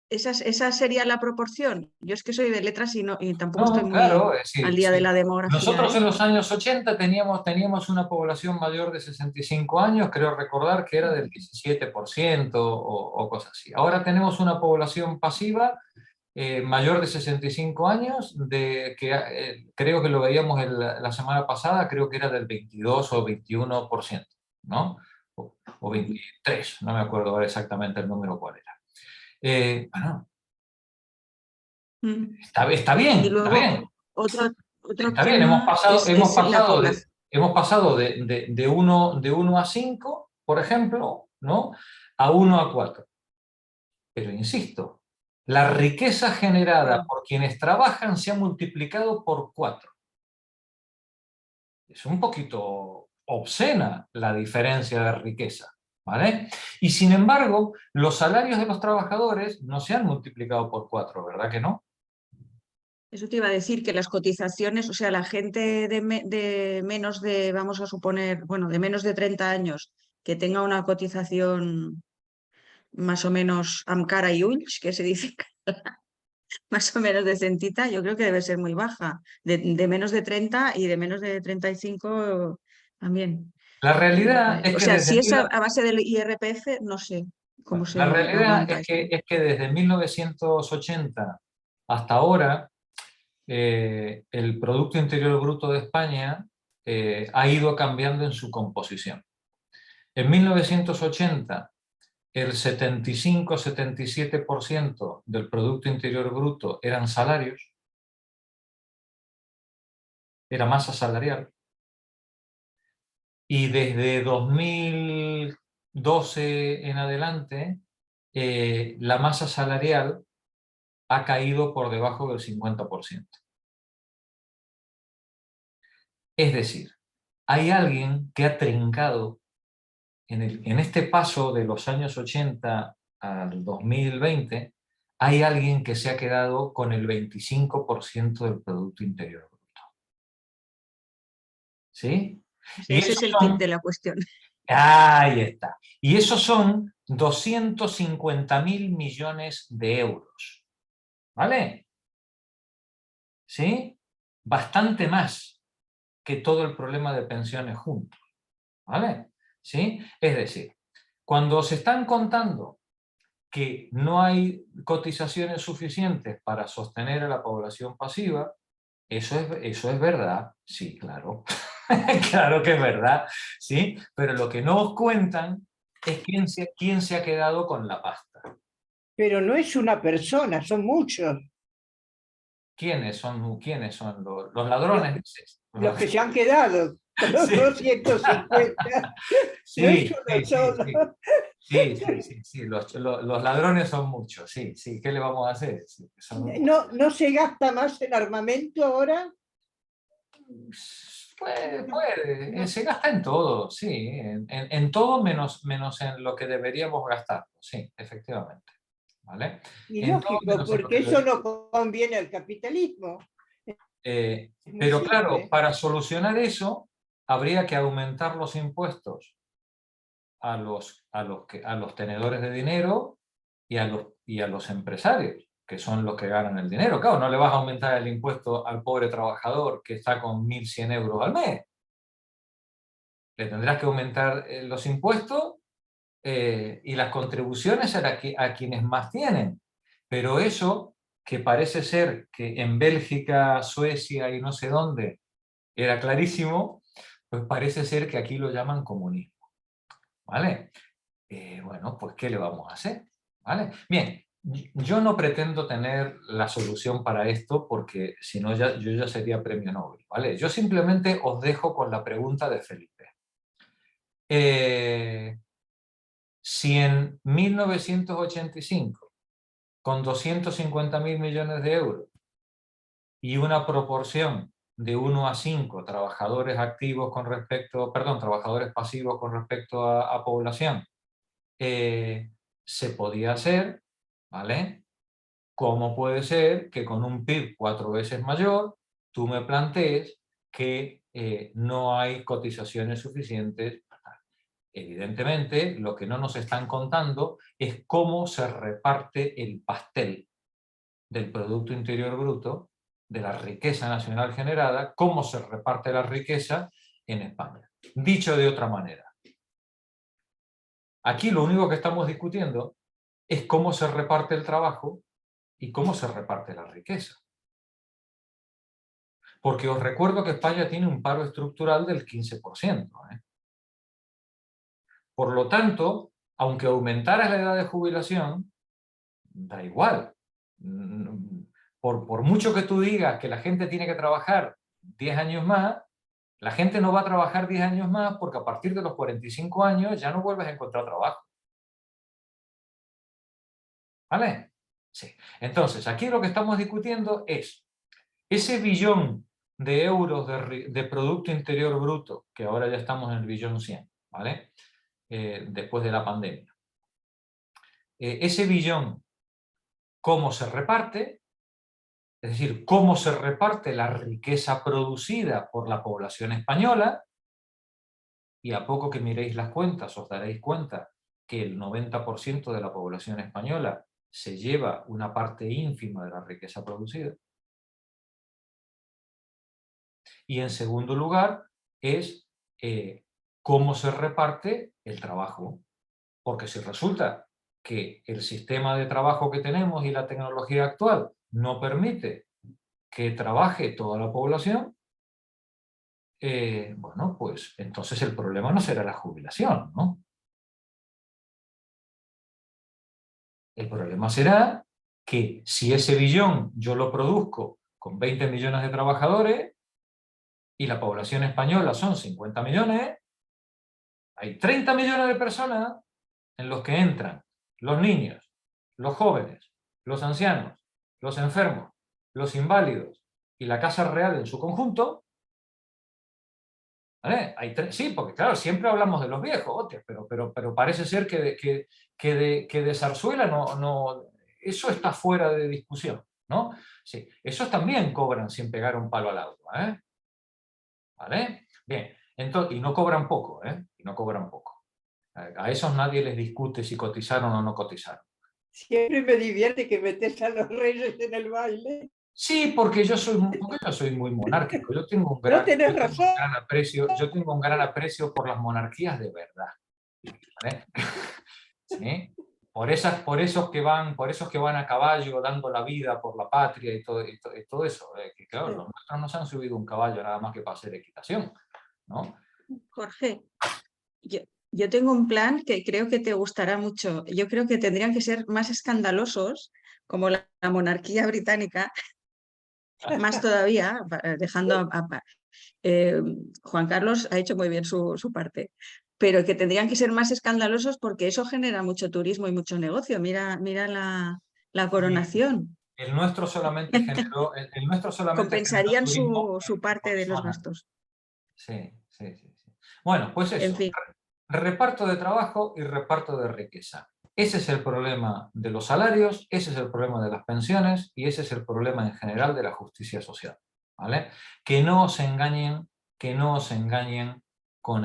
Esa sería la proporción. Yo es que soy de letras y tampoco estoy No, muy claro, es al decir, día de la demografía. nosotros en los años 80 teníamos una población mayor de 65 años, creo recordar que era del 17% o cosas así. Ahora tenemos una población pasiva mayor de 65 años, creo que lo veíamos la semana pasada, creo que era del 22 o 21%, ¿no? O 23, no me acuerdo ahora exactamente el número cuál era. Bueno, está bien, Y está luego, bien. otro Está bien, tema es la población. hemos pasado de 1 a 5, por ejemplo, ¿no? A 1 a 4. Pero insisto, la riqueza generada por quienes trabajan se ha multiplicado por 4. Es un poquito obscena la diferencia de riqueza, ¿vale? Y sin embargo, los salarios de los trabajadores no se han multiplicado por 4, ¿verdad que no? Eso te iba a decir, que las cotizaciones, o sea, la gente de menos de, vamos a suponer, bueno, de menos de 30 años, que tenga una cotización más o menos am cara y ulls, que se dice más o menos decentita, yo creo que debe ser muy baja. De menos de 30 y de menos de 35 también. La realidad es O que sea, si es a base del IRPF, no sé cómo La se realidad aguanta es esto. que desde 1980 hasta ahora el Producto Interior Bruto de España ha ido cambiando en su composición. En 1980, el 75-77% del Producto Interior Bruto eran salarios, era masa salarial. Y desde 2012 en adelante, la masa salarial ha caído por debajo del 50%. Es decir, hay alguien que ha trincado en este paso de los años 80 al 2020, hay alguien que se ha quedado con el 25% del Producto Interior Bruto. ¿Sí? Ese es el kit de la cuestión. Ahí está. Y esos son 250.000 millones de euros. ¿Vale? ¿Sí? Bastante más que todo el problema de pensiones juntos. ¿Vale? ¿Sí? Es decir, cuando se están contando que no hay cotizaciones suficientes para sostener a la población pasiva, eso es verdad, sí, claro. Claro que es verdad, ¿sí? Pero lo que no os cuentan es quién se ha quedado con la pasta. Pero no es una persona, son muchos. ¿Quiénes son los ladrones? Dices? Los que se han quedado, los Sí. 250. Sí, No es uno sí, solo. sí. Los ladrones son muchos, sí. ¿Qué le vamos a hacer? Sí, ¿No se gasta más en armamento ahora? Puede. Se gasta en todo, sí. En todo menos en lo que deberíamos gastar, sí, efectivamente. ¿Vale? Y En todo lógico, menos en lo porque que eso no conviene al capitalismo. pero claro, para solucionar eso, habría que aumentar los impuestos a los tenedores de dinero y a los empresarios, que son los que ganan el dinero. Claro, no le vas a aumentar el impuesto al pobre trabajador que está con 1.100 euros al mes. Le tendrás que aumentar los impuestos y las contribuciones a quienes más tienen. Pero eso, que parece ser que en Bélgica, Suecia y no sé dónde era clarísimo, pues parece ser que aquí lo llaman comunismo. ¿Vale? Bueno, pues ¿qué le vamos a hacer? ¿Vale? Bien, yo no pretendo tener la solución para esto porque si no yo ya sería premio Nobel. ¿Vale? Yo simplemente os dejo con la pregunta de Felipe. Si en 1985, con 250.000 millones de euros y una proporción de 1 a 5 trabajadores activos trabajadores pasivos con respecto a población, se podía hacer, ¿vale? ¿Cómo puede ser que con un PIB 4 veces mayor tú me plantees que no hay cotizaciones suficientes? Evidentemente, lo que no nos están contando es cómo se reparte el pastel del Producto Interior Bruto, de la riqueza nacional generada, cómo se reparte la riqueza en España. Dicho de otra manera, aquí lo único que estamos discutiendo es cómo se reparte el trabajo y cómo se reparte la riqueza. Porque os recuerdo que España tiene un paro estructural del 15%. Por lo tanto, aunque aumentaras la edad de jubilación, da igual. Por mucho que tú digas que la gente tiene que trabajar 10 años más, la gente no va a trabajar 10 años más porque a partir de los 45 años ya no vuelves a encontrar trabajo. ¿Vale? Sí. Entonces, aquí lo que estamos discutiendo es ese billón de euros de Producto Interior Bruto, que ahora ya estamos en el billón 100, ¿vale? Después de la pandemia. Ese billón, ¿cómo se reparte? Es decir, cómo se reparte la riqueza producida por la población española, y a poco que miréis las cuentas os daréis cuenta que el 90% de la población española se lleva una parte ínfima de la riqueza producida. Y en segundo lugar es cómo se reparte el trabajo. Porque si resulta que el sistema de trabajo que tenemos y la tecnología actual no permite que trabaje toda la población, bueno, pues entonces el problema no será la jubilación, ¿no? El problema será que si ese billón yo lo produzco con 20 millones de trabajadores y la población española son 50 millones, hay 30 millones de personas en los que entran los niños, los jóvenes, los ancianos, los enfermos, los inválidos y la Casa Real en su conjunto. ¿Vale? Sí, porque claro, siempre hablamos de los viejos, hostia, pero parece ser que de zarzuela no, eso está fuera de discusión, ¿no? Sí, esos también cobran sin pegar un palo al agua, ¿eh? ¿Vale? Bien, entonces, y no cobran poco, ¿eh? Y no cobran poco. A esos nadie les discute si cotizaron o no cotizaron. Siempre me divierte que metes a los reyes en el baile. Sí, porque yo soy muy monárquico. Yo tengo un No tenés razón. yo tengo un gran aprecio por las monarquías de verdad. ¿Vale? ¿Sí? Por esos que van a caballo dando la vida por la patria y todo eso. Que claro, los nuestros no se han subido un caballo nada más que para hacer equitación, ¿no? Jorge, yo tengo un plan que creo que te gustará mucho. Yo creo que tendrían que ser más escandalosos, como la monarquía británica, más todavía, dejando Juan Carlos ha hecho muy bien su parte, pero que tendrían que ser más escandalosos porque eso genera mucho turismo y mucho negocio. Mira la coronación. El nuestro solamente generó... El nuestro solamente compensarían generó su parte de los personas. gastos. Sí. Bueno, pues eso. En fin. Reparto de trabajo y reparto de riqueza. Ese es el problema de los salarios, ese es el problema de las pensiones y ese es el problema en general de la justicia social. ¿Vale? Que no os engañen con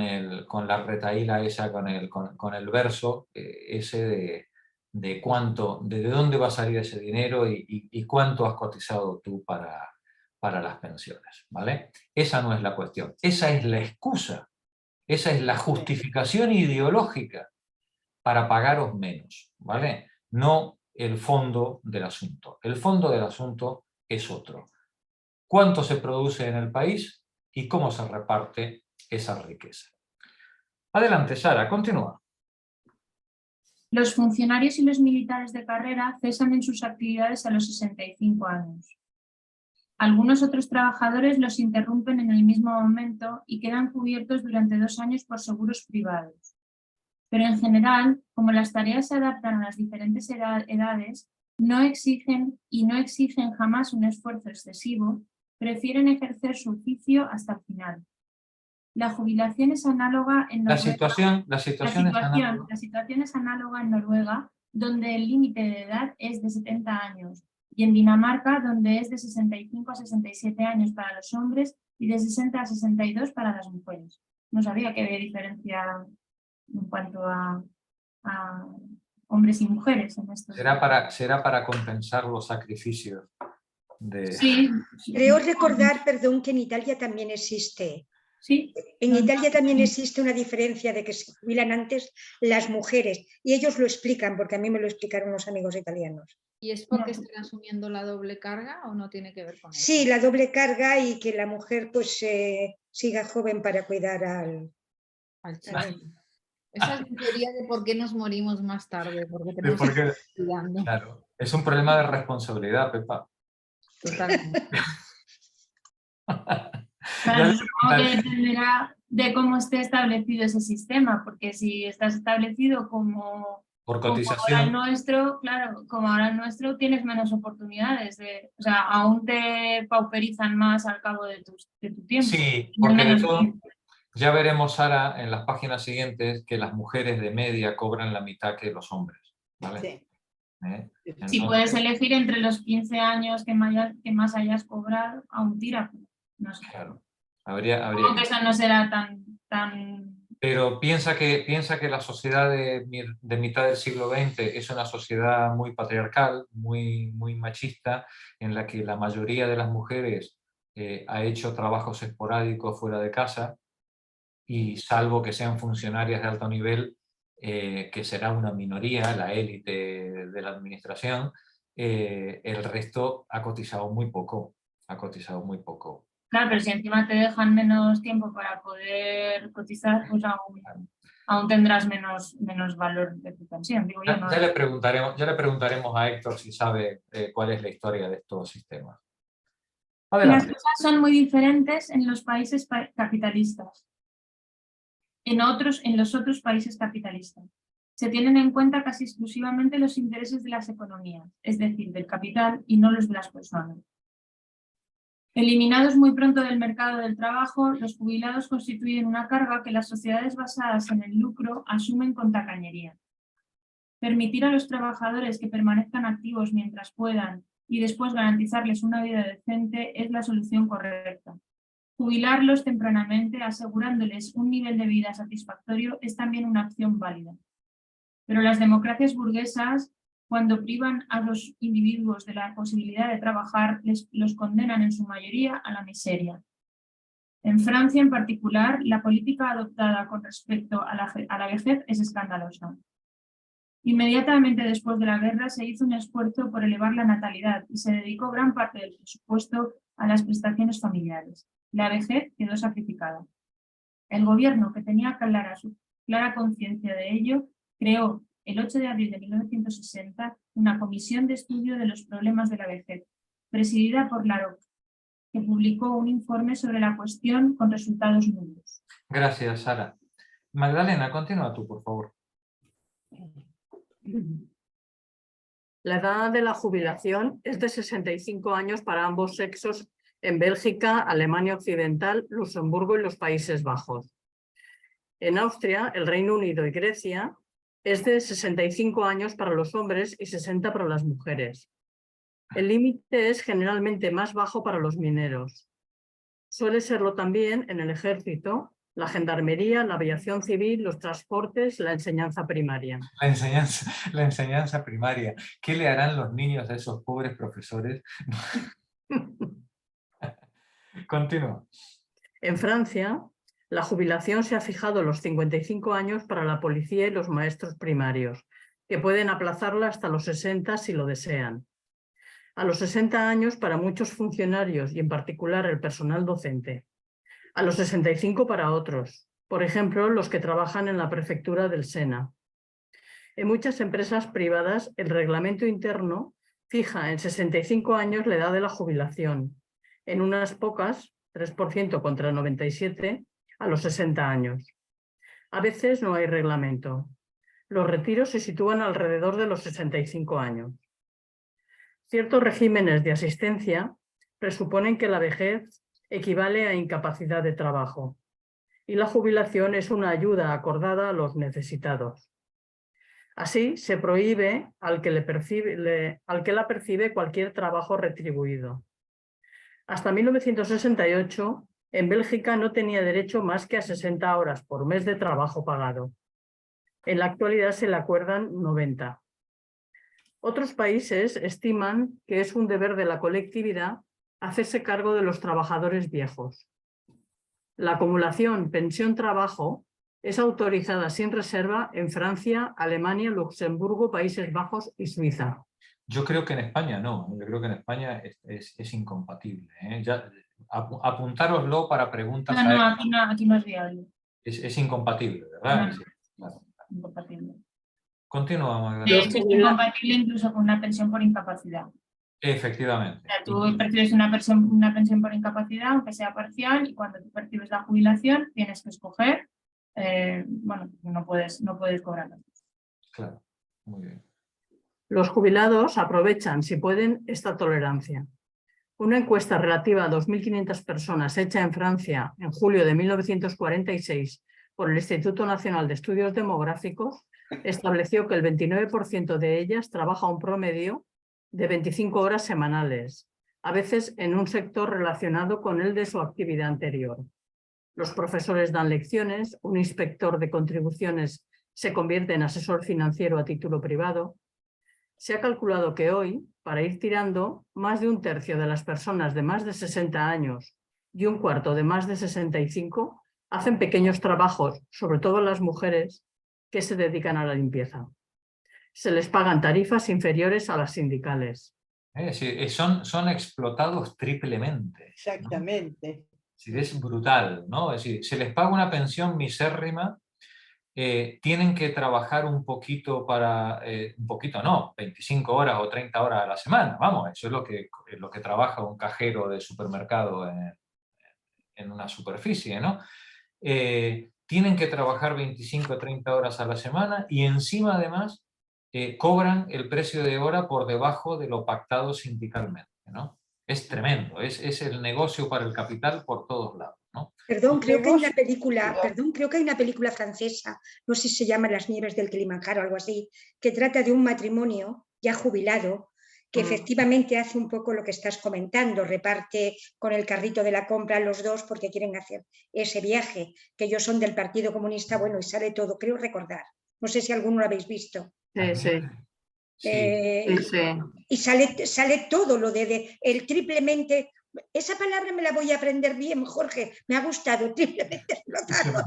la retahíla esa, con el verso ese de dónde va a salir ese dinero y cuánto has cotizado tú para las pensiones. ¿Vale? Esa no es la cuestión, esa es la excusa. Esa es la justificación ideológica para pagaros menos, ¿vale? No el fondo del asunto. El fondo del asunto es otro. ¿Cuánto se produce en el país y cómo se reparte esa riqueza? Adelante, Sara, continúa. Los funcionarios y los militares de carrera cesan en sus actividades a los 65 años. Algunos otros trabajadores los interrumpen en el mismo momento y quedan cubiertos durante 2 años por seguros privados. Pero en general, como las tareas se adaptan a las diferentes edades, no exigen jamás un esfuerzo excesivo, prefieren ejercer su oficio hasta el final. La jubilación es análoga en Noruega. La situación es análoga en Noruega, donde el límite de edad es de 70 años. Y en Dinamarca, donde es de 65 a 67 años para los hombres y de 60 a 62 para las mujeres. No sabía que había diferencia en cuanto a hombres y mujeres en esto. Será para compensar los sacrificios de... Sí. Creo recordar, perdón, que en Italia también existe. Sí. En Italia también existe una diferencia de que se jubilan antes las mujeres y ellos lo explican, porque a mí me lo explicaron unos amigos italianos. ¿Y es porque están asumiendo la doble carga o no tiene que ver con eso? Sí, la doble carga y que la mujer pues siga joven para cuidar al chico. Esa es la teoría de por qué nos morimos más tarde, porque tenemos que estar estudiando. Claro, es un problema de responsabilidad, Pepa. Totalmente. Claro, supongo que dependerá de cómo esté establecido ese sistema, porque si está establecido como cotización. Ahora el nuestro, claro, como ahora el nuestro, tienes menos oportunidades. O sea, aún te pauperizan más al cabo de tu tiempo. Sí, porque de todo, ya veremos, Sara, en las páginas siguientes, que las mujeres de media cobran la mitad que los hombres. ¿Vale? Sí. Entonces, si puedes elegir entre los 15 años que más hayas cobrado, aún tira. No sé. Claro. Habría que eso no será tan... Pero piensa que la sociedad de mitad del siglo XX es una sociedad muy patriarcal, muy machista, en la que la mayoría de las mujeres ha hecho trabajos esporádicos fuera de casa y salvo que sean funcionarias de alto nivel, que será una minoría, la élite de la administración, el resto ha cotizado muy poco. Ha cotizado muy poco. Claro, pero si encima te dejan menos tiempo para poder cotizar, pues aún tendrás menos valor de tu pensión. Digo yo, ¿no? Ya le preguntaremos a Héctor si sabe cuál es la historia de estos sistemas. Las Adelante. cosas son muy diferentes en los países capitalistas. En los otros países capitalistas. Se tienen en cuenta casi exclusivamente los intereses de las economías, es decir, del capital y no los de las personas. Eliminados muy pronto del mercado del trabajo, los jubilados constituyen una carga que las sociedades basadas en el lucro asumen con tacañería. Permitir a los trabajadores que permanezcan activos mientras puedan y después garantizarles una vida decente es la solución correcta. Jubilarlos tempranamente, asegurándoles un nivel de vida satisfactorio, es también una opción válida. Pero las democracias burguesas, cuando privan a los individuos de la posibilidad de trabajar, los condenan en su mayoría a la miseria. En Francia, en particular, la política adoptada con respecto a la vejez es escandalosa. Inmediatamente después de la guerra se hizo un esfuerzo por elevar la natalidad y se dedicó gran parte del presupuesto a las prestaciones familiares. La vejez quedó sacrificada. El gobierno, que tenía clara conciencia de ello, creó el 8 de abril de 1960 una comisión de estudio de los problemas de la vejez, presidida por Laroque, que publicó un informe sobre la cuestión con resultados nulos. Gracias, Sara. Magdalena, continúa tú, por favor. La edad de la jubilación es de 65 años para ambos sexos en Bélgica, Alemania Occidental, Luxemburgo y los Países Bajos. En Austria, el Reino Unido y Grecia es de 65 años para los hombres y 60 para las mujeres. El límite es generalmente más bajo para los mineros. Suele serlo también en el ejército, la gendarmería, la aviación civil, los transportes, la enseñanza primaria. La enseñanza primaria. ¿Qué le harán los niños a esos pobres profesores? Continúa. En Francia, la jubilación se ha fijado a los 55 años para la policía y los maestros primarios, que pueden aplazarla hasta los 60 si lo desean. A los 60 años para muchos funcionarios y en particular el personal docente. A los 65 para otros, por ejemplo, los que trabajan en la prefectura del Sena. En muchas empresas privadas, el reglamento interno fija en 65 años la edad de la jubilación. En unas pocas, 3% contra el 97%, a los 60 años. A veces no hay reglamento. Los retiros se sitúan alrededor de los 65 años. Ciertos regímenes de asistencia presuponen que la vejez equivale a incapacidad de trabajo y la jubilación es una ayuda acordada a los necesitados. Así, se prohíbe al que la percibe cualquier trabajo retribuido. Hasta 1968, en Bélgica no tenía derecho más que a 60 horas por mes de trabajo pagado. En la actualidad se le acuerdan 90. Otros países estiman que es un deber de la colectividad hacerse cargo de los trabajadores viejos. La acumulación pensión-trabajo es autorizada sin reserva en Francia, Alemania, Luxemburgo, Países Bajos y Suiza. Yo creo que en España no. Yo creo que en España es incompatible. Ya, apuntároslo para preguntas. Aquí no es viable. Es incompatible, ¿verdad? No, sí, claro. Incompatible. Continúa, Magdalena. De hecho, es incompatible incluso con una pensión por incapacidad. Efectivamente. O sea, tú percibes una pensión por incapacidad, aunque sea parcial, y cuando tú percibes la jubilación tienes que escoger, bueno, no puedes cobrarla. Claro, muy bien. Los jubilados aprovechan, si pueden, esta tolerancia. Una encuesta relativa a 2.500 personas hecha en Francia en julio de 1946 por el Instituto Nacional de Estudios Demográficos estableció que el 29% de ellas trabaja un promedio de 25 horas semanales, a veces en un sector relacionado con el de su actividad anterior. Los profesores dan lecciones, un inspector de contribuciones se convierte en asesor financiero a título privado. Se ha calculado que hoy, para ir tirando, más de un tercio de las personas de más de 60 años y un cuarto de más de 65 hacen pequeños trabajos, sobre todo las mujeres, que se dedican a la limpieza. Se les pagan tarifas inferiores a las sindicales. Es decir, son explotados triplemente. Exactamente. ¿No? Es brutal, ¿no? Es decir, se les paga una pensión misérrima, tienen que trabajar un poquito un poquito no, 25 horas o 30 horas a la semana, vamos, eso es lo que trabaja un cajero de supermercado en una superficie, ¿no? Tienen que trabajar 25 o 30 horas a la semana y encima además cobran el precio de hora por debajo de lo pactado sindicalmente, ¿no? Es tremendo, es el negocio para el capital por todos lados, ¿no? Perdón, creo que hay una película francesa, no sé si se llama Las nieves del Kilimanjaro o algo así, que trata de un matrimonio ya jubilado que efectivamente hace un poco lo que estás comentando, reparte con el carrito de la compra los dos porque quieren hacer ese viaje, que ellos son del Partido Comunista, bueno, y sale todo, creo recordar. No sé si alguno lo habéis visto. Sí. Y sale todo lo de el triplemente. Esa palabra me la voy a aprender bien, Jorge. Me ha gustado, triplemente explotado.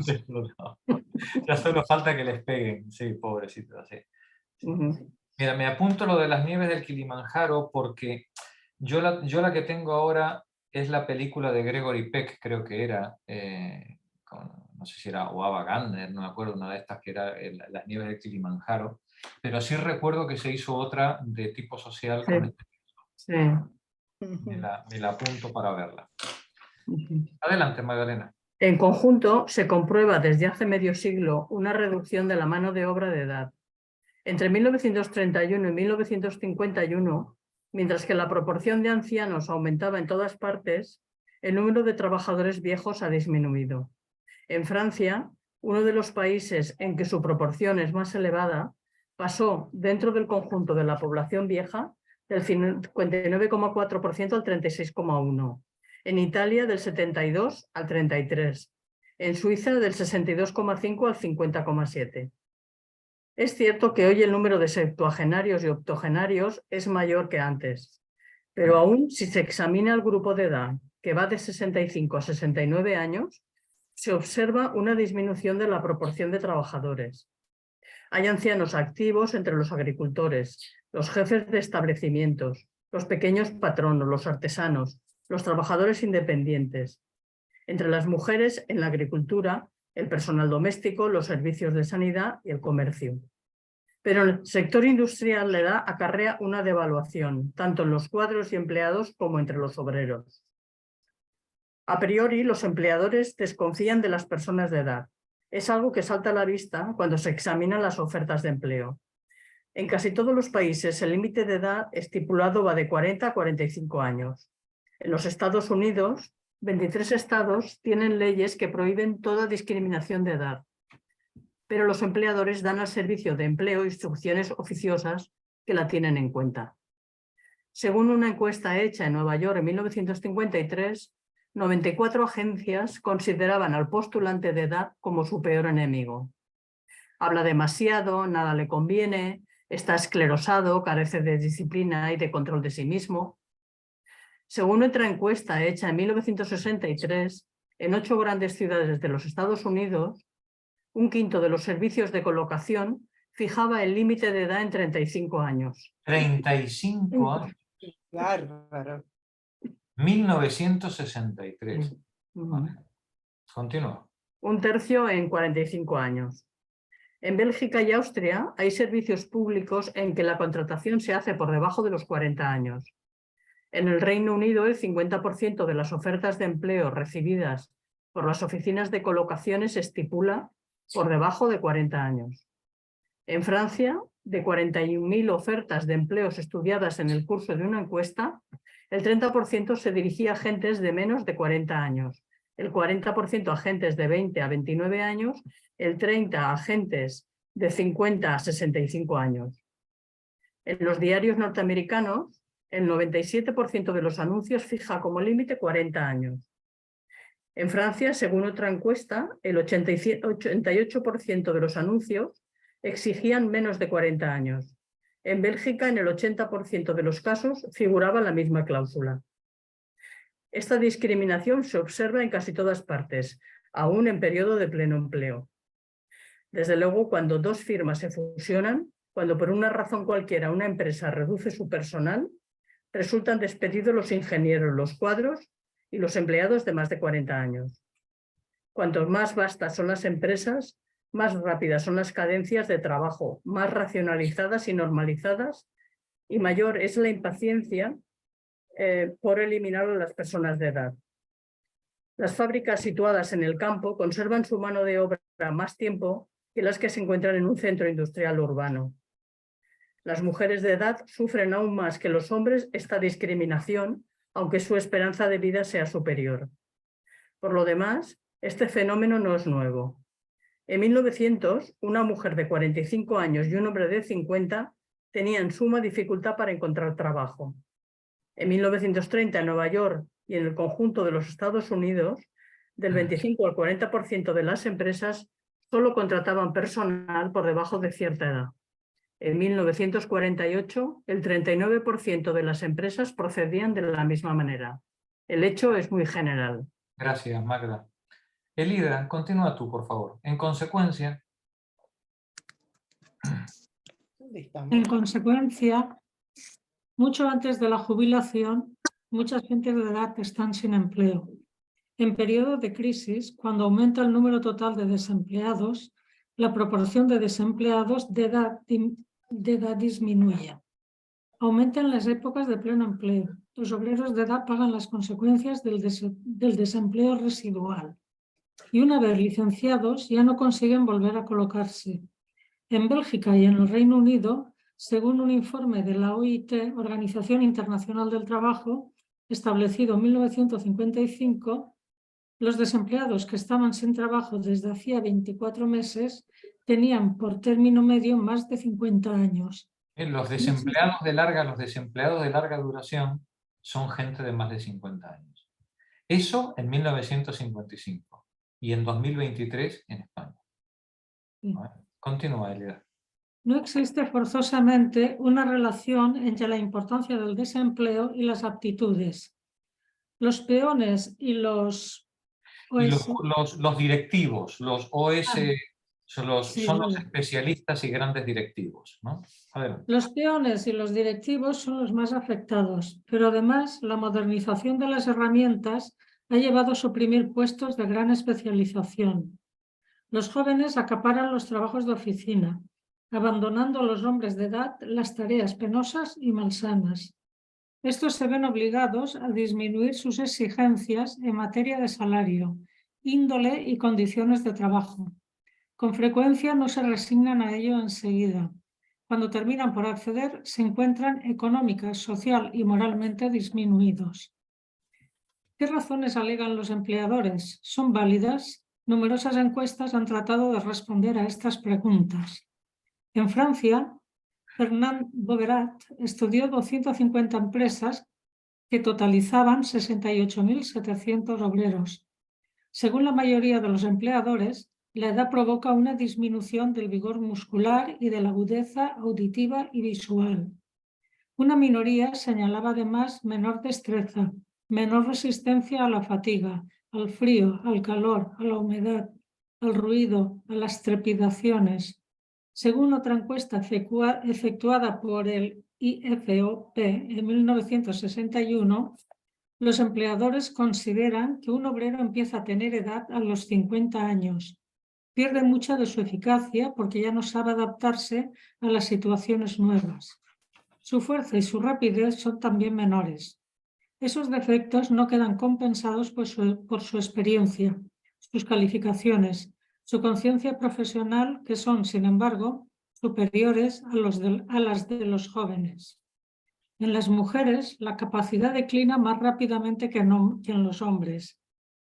Ya solo falta que les peguen, sí, pobrecitos, sí. Mira, me apunto lo de las nieves del Kilimanjaro porque yo la que tengo ahora es la película de Gregory Peck, creo que era, no sé si era o Ava Gardner, no me acuerdo, una de estas que era las nieves del Kilimanjaro, pero sí recuerdo que se hizo otra de tipo social con este. Sí. Me la apunto para verla. Adelante, Magdalena. En conjunto, se comprueba desde hace medio siglo una reducción de la mano de obra de edad. Entre 1931 y 1951, mientras que la proporción de ancianos aumentaba en todas partes, el número de trabajadores viejos ha disminuido. En Francia, uno de los países en que su proporción es más elevada, pasó dentro del conjunto de la población vieja del 59,4% al 36,1%. En Italia del 72 al 33%. En Suiza del 62,5 al 50,7%. Es cierto que hoy el número de septuagenarios y octogenarios es mayor que antes, pero aún si se examina el grupo de edad, que va de 65 a 69 años, se observa una disminución de la proporción de trabajadores. Hay ancianos activos entre los agricultores, los jefes de establecimientos, los pequeños patronos, los artesanos, los trabajadores independientes. Entre las mujeres, en la agricultura, el personal doméstico, los servicios de sanidad y el comercio. Pero el sector industrial le acarrea una devaluación, tanto en los cuadros y empleados como entre los obreros. A priori, los empleadores desconfían de las personas de edad. Es algo que salta a la vista cuando se examinan las ofertas de empleo. En casi todos los países, el límite de edad estipulado va de 40 a 45 años. En los Estados Unidos, 23 estados tienen leyes que prohíben toda discriminación de edad, pero los empleadores dan al servicio de empleo instrucciones oficiosas que la tienen en cuenta. Según una encuesta hecha en Nueva York en 1953, 94 agencias consideraban al postulante de edad como su peor enemigo. Habla demasiado, nada le conviene, está esclerosado, carece de disciplina y de control de sí mismo. Según otra encuesta hecha en 1963, en 8 grandes ciudades de los Estados Unidos, un quinto de los servicios de colocación fijaba el límite de edad en 35 años. 35 años. Bárbaro. 1963. Vale. Continúa. Un tercio en 45 años. En Bélgica y Austria hay servicios públicos en que la contratación se hace por debajo de los 40 años. En el Reino Unido, el 50% de las ofertas de empleo recibidas por las oficinas de colocaciones se estipula por debajo de 40 años. En Francia, de 41.000 ofertas de empleos estudiadas en el curso de una encuesta, el 30% se dirigía a agentes de menos de 40 años, el 40% a agentes de 20 a 29 años, el 30% a agentes de 50 a 65 años. En los diarios norteamericanos, el 97% de los anuncios fija como límite 40 años. En Francia, según otra encuesta, el 88% de los anuncios exigían menos de 40 años. En Bélgica, en el 80% de los casos, figuraba la misma cláusula. Esta discriminación se observa en casi todas partes, aún en periodo de pleno empleo. Desde luego, cuando dos firmas se fusionan, cuando por una razón cualquiera una empresa reduce su personal, Resultan despedidos los ingenieros, los cuadros y los empleados de más de 40 años. Cuanto más vastas son las empresas, más rápidas son las cadencias de trabajo, más racionalizadas y normalizadas, y mayor es la impaciencia por eliminar a las personas de edad. Las fábricas situadas en el campo conservan su mano de obra más tiempo que las que se encuentran en un centro industrial urbano. Las mujeres de edad sufren aún más que los hombres esta discriminación, aunque su esperanza de vida sea superior. Por lo demás, este fenómeno no es nuevo. En 1900, una mujer de 45 años y un hombre de 50 tenían suma dificultad para encontrar trabajo. En 1930, en Nueva York y en el conjunto de los Estados Unidos, del 25 al 40% de las empresas solo contrataban personal por debajo de cierta edad. En 1948, el 39% de las empresas procedían de la misma manera. El hecho es muy general. Gracias, Magda. Elida, continúa tú, por favor. En consecuencia, mucho antes de la jubilación, muchas gentes de edad están sin empleo. En periodo de crisis, cuando aumenta el número total de desempleados, la proporción de desempleados de edad disminuye. Aumenta en las épocas de pleno empleo. Los obreros de edad pagan las consecuencias del desempleo residual. Y una vez licenciados, ya no consiguen volver a colocarse. En Bélgica y en el Reino Unido, según un informe de la OIT, Organización Internacional del Trabajo, establecido en 1955, los desempleados que estaban sin trabajo desde hacía 24 meses tenían por término medio más de 50 años. los desempleados de larga duración son gente de más de 50 años. Eso en 1955 y en 2023 en España. Sí. Continúa, Elida. No existe forzosamente una relación entre la importancia del desempleo y las aptitudes. Los peones y los OS... Y los directivos, los OS, son los vale. especialistas y grandes directivos, ¿no? Los peones y los directivos son los más afectados, pero además la modernización de las herramientas ha llevado a suprimir puestos de gran especialización. Los jóvenes acaparan los trabajos de oficina, abandonando a los hombres de edad las tareas penosas y malsanas. Estos se ven obligados a disminuir sus exigencias en materia de salario, índole y condiciones de trabajo. Con frecuencia no se resignan a ello enseguida. Cuando terminan por acceder, se encuentran económica, social y moralmente disminuidos. ¿Qué razones alegan los empleadores? ¿Son válidas? Numerosas encuestas han tratado de responder a estas preguntas. En Francia, Fernand Boverat estudió 250 empresas que totalizaban 68.700 obreros. Según la mayoría de los empleadores, la edad provoca una disminución del vigor muscular y de la agudeza auditiva y visual. Una minoría señalaba además menor destreza, menor resistencia a la fatiga, al frío, al calor, a la humedad, al ruido, a las trepidaciones. Según otra encuesta efectuada por el IFOP en 1961, los empleadores consideran que un obrero empieza a tener edad a los 50 años. Pierde mucha de su eficacia porque ya no sabe adaptarse a las situaciones nuevas. Su fuerza y su rapidez son también menores. Esos defectos no quedan compensados por su experiencia, sus calificaciones, su conciencia profesional, que son, sin embargo, superiores a las de los jóvenes. En las mujeres, la capacidad declina más rápidamente que en los hombres.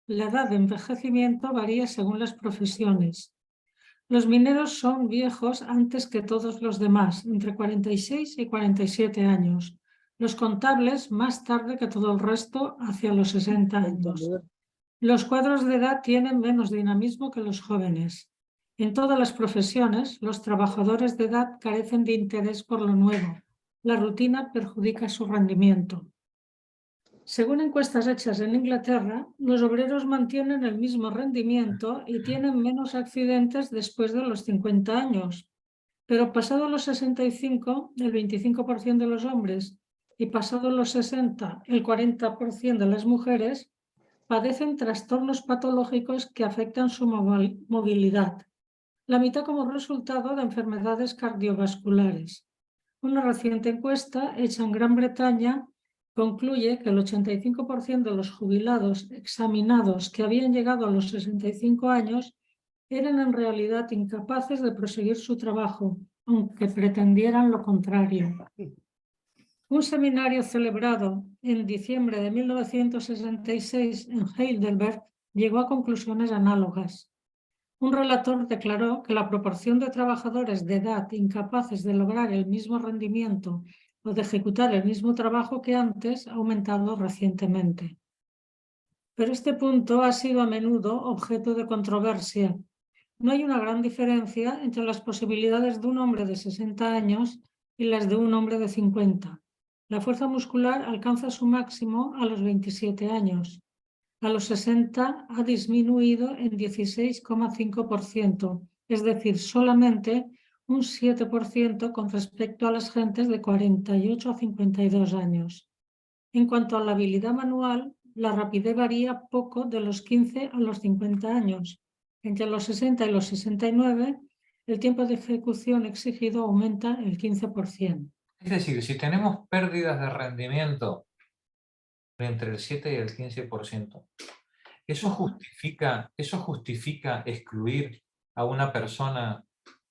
La edad de envejecimiento varía según las profesiones. Los mineros son viejos antes que todos los demás, entre 46 y 47 años. Los contables más tarde que todo el resto, hacia los 60 años. Los cuadros de edad tienen menos dinamismo que los jóvenes. En todas las profesiones, los trabajadores de edad carecen de interés por lo nuevo. La rutina perjudica su rendimiento. Según encuestas hechas en Inglaterra, los obreros mantienen el mismo rendimiento y tienen menos accidentes después de los 50 años. Pero pasados los 65, el 25% de los hombres y pasados los 60, el 40% de las mujeres padecen trastornos patológicos que afectan su movilidad, la mitad como resultado de enfermedades cardiovasculares. Una reciente encuesta hecha en Gran Bretaña concluye que el 85% de los jubilados examinados que habían llegado a los 65 años eran en realidad incapaces de proseguir su trabajo, aunque pretendieran lo contrario. Un seminario celebrado en diciembre de 1966 en Heidelberg llegó a conclusiones análogas. Un relator declaró que la proporción de trabajadores de edad incapaces de lograr el mismo rendimiento o de ejecutar el mismo trabajo que antes ha aumentado recientemente. Pero este punto ha sido a menudo objeto de controversia. No hay una gran diferencia entre las posibilidades de un hombre de 60 años y las de un hombre de 50. La fuerza muscular alcanza su máximo a los 27 años. A los 60 ha disminuido en 16,5%, es decir, solamente un 7% con respecto a las gentes de 48 a 52 años. En cuanto a la habilidad manual, la rapidez varía poco de los 15 a los 50 años. Entre los 60 y los 69, el tiempo de ejecución exigido aumenta el 15%. Es decir, si tenemos pérdidas de rendimiento de entre el 7 y el 15%, ¿eso justifica excluir a una persona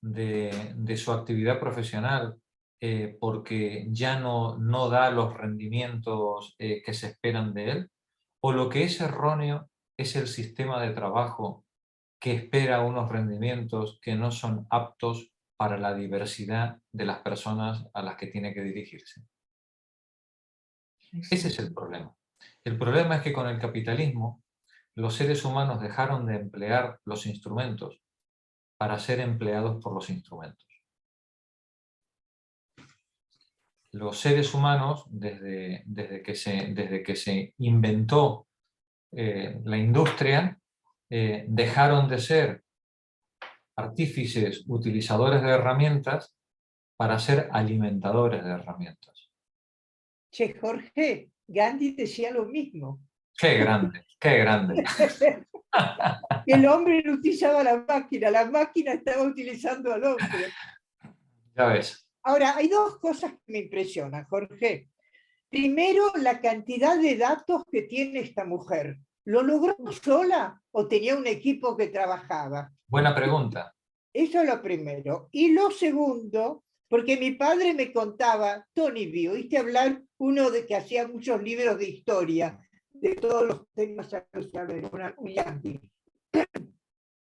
de su actividad profesional porque ya no da los rendimientos que se esperan de él? ¿O lo que es erróneo es el sistema de trabajo que espera unos rendimientos que no son aptos para la diversidad de las personas a las que tiene que dirigirse? Ese es el problema. El problema es que con el capitalismo los seres humanos dejaron de emplear los instrumentos para ser empleados por los instrumentos. Los seres humanos, desde que se inventó la industria, dejaron de ser artífices utilizadores de herramientas para ser alimentadores de herramientas. Che, Jorge, Gandhi decía lo mismo. ¡Qué grande! ¡Qué grande! El hombre no utilizaba la máquina estaba utilizando al hombre. Ya ves. Ahora, hay dos cosas que me impresionan, Jorge. Primero, la cantidad de datos que tiene esta mujer. ¿Lo logró sola o tenía un equipo que trabajaba? Buena pregunta. Eso es lo primero. Y lo segundo, porque mi padre me contaba, Tony, ¿oíste hablar uno de que hacía muchos libros de historia, de todos los temas, un yankee?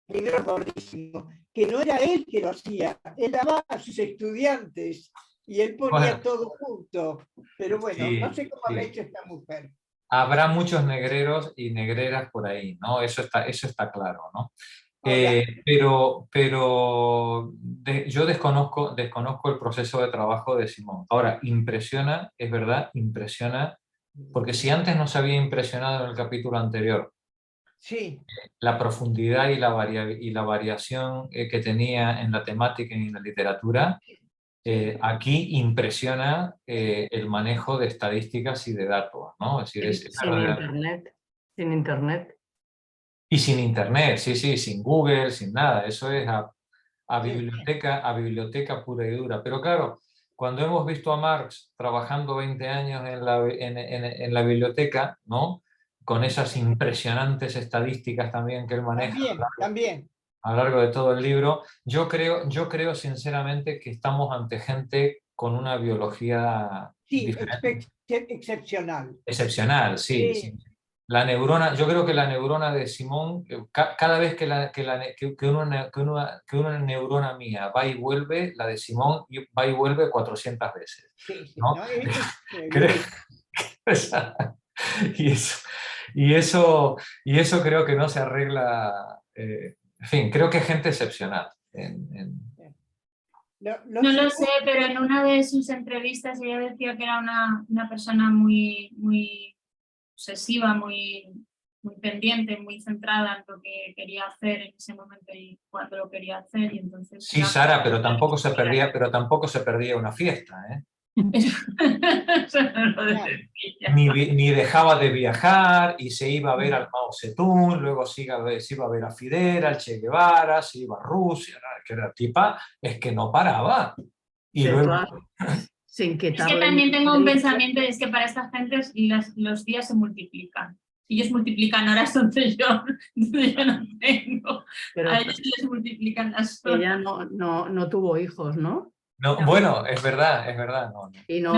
Libros gordísimos, que no era él que lo hacía, él daba a sus estudiantes y él ponía todo junto. Pero bueno, sí, no sé cómo habrá hecho esta mujer. Habrá muchos negreros y negreras por ahí, ¿no? Eso está claro, ¿no? Yo desconozco el proceso de trabajo de Simón. Ahora, impresiona, es verdad, impresiona, porque si antes nos había impresionado en el capítulo anterior, sí, la profundidad y la variación que tenía en la temática y en la literatura, aquí impresiona el manejo de estadísticas y de datos, ¿no? Es decir, sin internet. Y sin internet, sí, sin Google, sin nada. Eso es a biblioteca pura y dura. Pero claro, cuando hemos visto a Marx trabajando 20 años en la biblioteca, ¿no? Con esas impresionantes estadísticas también que él maneja a lo largo de todo el libro, yo creo sinceramente que estamos ante gente con una biología diferente. Excepcional. Excepcional, sí. La neurona, yo creo que la neurona de Simón, cada vez que una neurona mía va y vuelve, la de Simón va y vuelve 400 veces. ¿No? Y eso creo que no se arregla. En fin, creo que es gente excepcional. No lo sé, pero en una de sus entrevistas ella decía que era una persona muy obsesiva, muy pendiente, muy centrada en lo que quería hacer en ese momento y cuando lo quería hacer. Y entonces, sí, Sara, pero tampoco se perdía una fiesta, ¿eh? Eso no lo decía. Ni dejaba de viajar y se iba a ver al Mao Zedong, luego se iba a ver a Fidel, al Che Guevara, se iba a Rusia, que la tipa es que no paraba. Y luego... Claro, sin Es que quitarle también tengo un mérito. pensamiento, es que para esta gente los días se multiplican. Si ellos multiplican horas, entonces yo no tengo. Pero A ellos les multiplican las horas. ella no tuvo hijos, ¿no? No, bueno, es verdad, no. Y, No.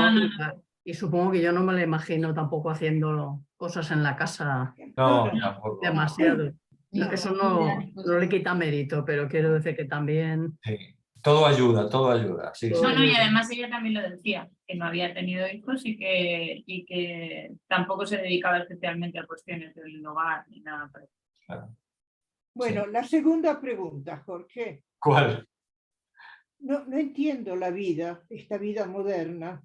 y supongo que yo no me la imagino tampoco haciendo cosas en la casa No, tampoco. demasiado. Ni Eso comida, ni no cosas. le quita mérito, pero quiero decir que también... Sí. Todo ayuda, sí, sí. No, y además ella también lo decía, que no había tenido hijos y que tampoco se dedicaba especialmente a cuestiones del hogar ni nada por eso. Claro. Bueno, Sí. la segunda pregunta, Jorge. ¿Cuál? No entiendo la vida, esta vida moderna.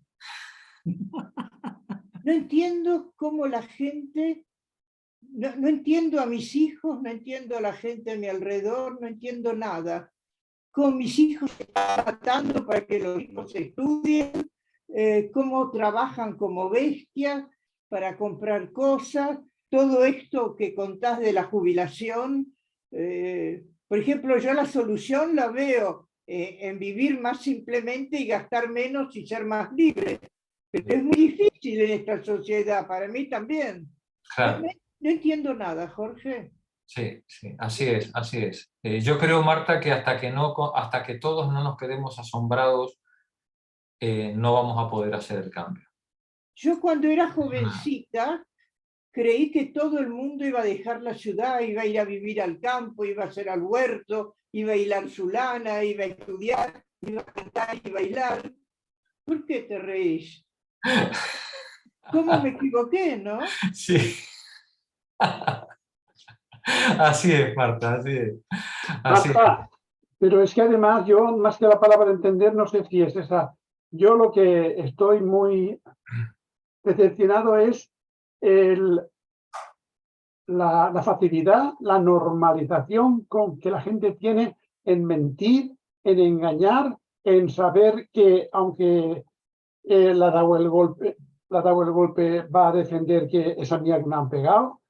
No entiendo cómo la gente, no entiendo a mis hijos, no entiendo a la gente a mi alrededor, no entiendo nada. Cómo mis hijos se están matando para que los hijos estudien, cómo trabajan como bestias para comprar cosas, todo esto que contás de la jubilación. Por ejemplo, yo la solución la veo en vivir más simplemente y gastar menos y ser más libre. Pero es muy difícil en esta sociedad, para mí también. Claro. No entiendo nada, Jorge. Sí, así es. Yo creo, Marta, que hasta que todos no nos quedemos asombrados, no vamos a poder hacer el cambio. Yo cuando era jovencita creí que todo el mundo iba a dejar la ciudad, iba a ir a vivir al campo, iba a hacer al huerto, iba a hilar su lana, iba a estudiar, iba a cantar y bailar. ¿Por qué te reís? ¿Cómo me equivoqué, no? Sí. Así es, Marta, así es. Marta, pero es que además yo, más que la palabra entender, no sé si es esa. Yo lo que estoy muy decepcionado es la facilidad, la normalización con que la gente tiene en mentir, en engañar, en saber que aunque le ha dado el golpe, va a defender que esa mía que me han pegado,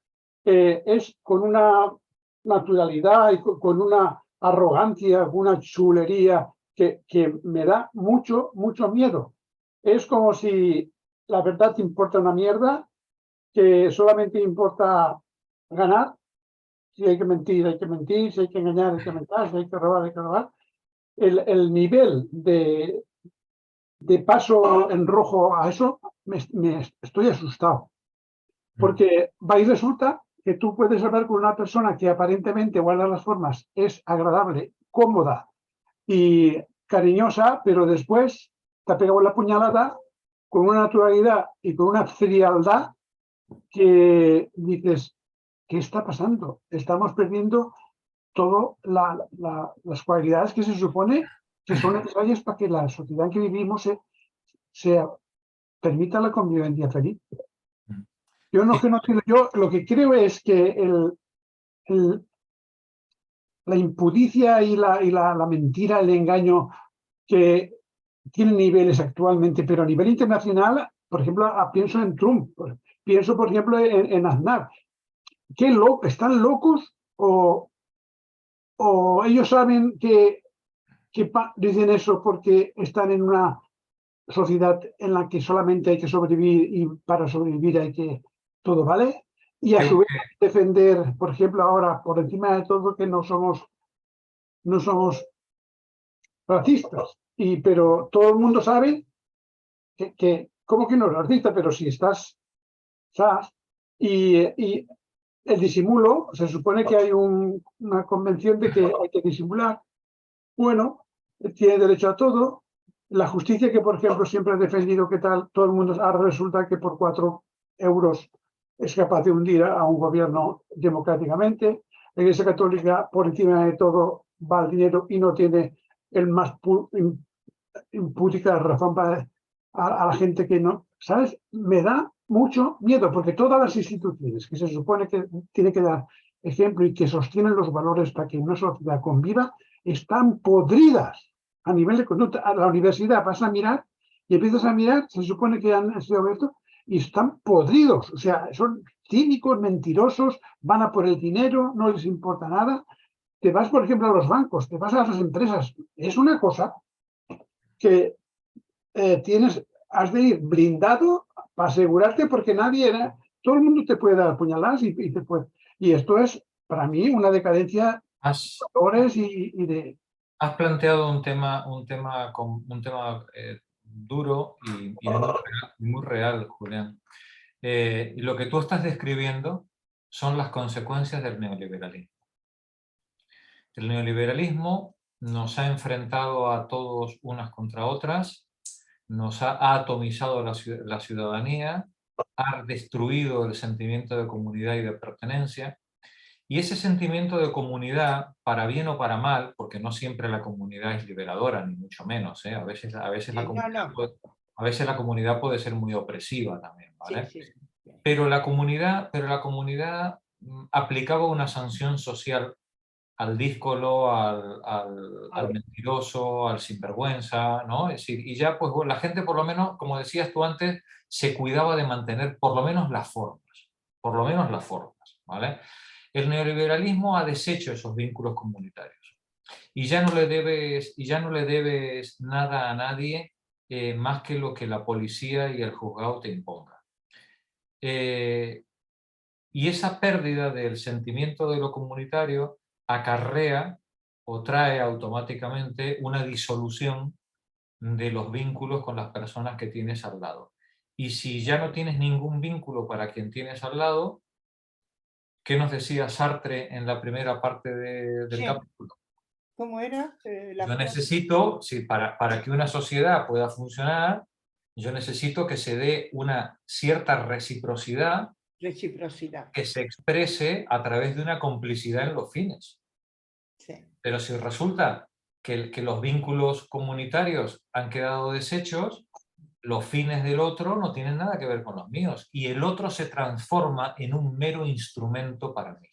es con una naturalidad y con una arrogancia, una chulería que me da mucho miedo. Es como si la verdad te importa una mierda, que solamente importa ganar. Si hay que mentir, hay que mentir. Si hay que engañar, hay que mentir. Si hay que robar, hay que robar. El nivel de paso en rojo a eso, estoy asustado. Porque va y resulta que tú puedes hablar con una persona que aparentemente guarda las formas, es agradable, cómoda y cariñosa, pero después te ha pegado la puñalada con una naturalidad y con una frialdad que dices, ¿qué está pasando? Estamos perdiendo todas las cualidades que se supone que son necesarias para que la sociedad en que vivimos se permita la convivencia feliz. Yo lo que creo es que la impudicia y la mentira, el engaño que tienen niveles actualmente, pero a nivel internacional, por ejemplo, pienso en Trump, pienso, por ejemplo, en Aznar. ¿Están locos o ellos saben que dicen eso porque están en una sociedad en la que solamente hay que sobrevivir y para sobrevivir hay que todo vale? Y a su vez defender, por ejemplo, ahora por encima de todo que no somos racistas, pero todo el mundo sabe que ¿cómo que no es racista? Pero si estás y el disimulo, se supone que hay una convención de que hay que disimular. Bueno, tiene derecho a todo. La justicia que, por ejemplo, siempre he defendido que todo el mundo, ahora resulta que por 4 euros es capaz de hundir a un gobierno democráticamente. La Iglesia Católica, por encima de todo, va al dinero y no tiene el más impúdica razón para a la gente que no, ¿sabes? Me da mucho miedo porque todas las instituciones que se supone que tienen que dar ejemplo y que sostienen los valores para que una sociedad conviva, están podridas a nivel de conducta. A la universidad vas a mirar y empiezas a mirar, se supone que han sido abiertos y están podridos, o sea, son cínicos, mentirosos, van a por el dinero, no les importa nada. Te vas, por ejemplo, a los bancos, te vas a las empresas, es una cosa que has de ir blindado para asegurarte porque todo el mundo te puede dar puñaladas y esto es para mí una decadencia Has planteado un tema duro y muy real, Julián. Y lo que tú estás describiendo son las consecuencias del neoliberalismo. El neoliberalismo nos ha enfrentado a todos unas contra otras, nos ha atomizado la ciudadanía, ha destruido el sentimiento de comunidad y de pertenencia, y ese sentimiento de comunidad, para bien o para mal, porque no siempre la comunidad es liberadora, ni mucho menos, a veces la comunidad puede ser muy opresiva también, ¿vale? Sí. Pero la comunidad aplicaba una sanción social al díscolo, al mentiroso, al sinvergüenza, ¿no? Es decir, y ya pues la gente por lo menos, como decías tú antes, se cuidaba de mantener por lo menos las formas, ¿vale? El neoliberalismo ha deshecho esos vínculos comunitarios y ya no le debes nada a nadie más que lo que la policía y el juzgado te impongan. Y esa pérdida del sentimiento de lo comunitario acarrea o trae automáticamente una disolución de los vínculos con las personas que tienes al lado. Y si ya no tienes ningún vínculo para quien tienes al lado, ¿qué nos decía Sartre en la primera parte del capítulo? ¿Cómo era? Yo necesito, para que una sociedad pueda funcionar, yo necesito que se dé una cierta reciprocidad que se exprese a través de una complicidad en los fines. Sí. Pero si resulta que los vínculos comunitarios han quedado deshechos, los fines del otro no tienen nada que ver con los míos y el otro se transforma en un mero instrumento para mí.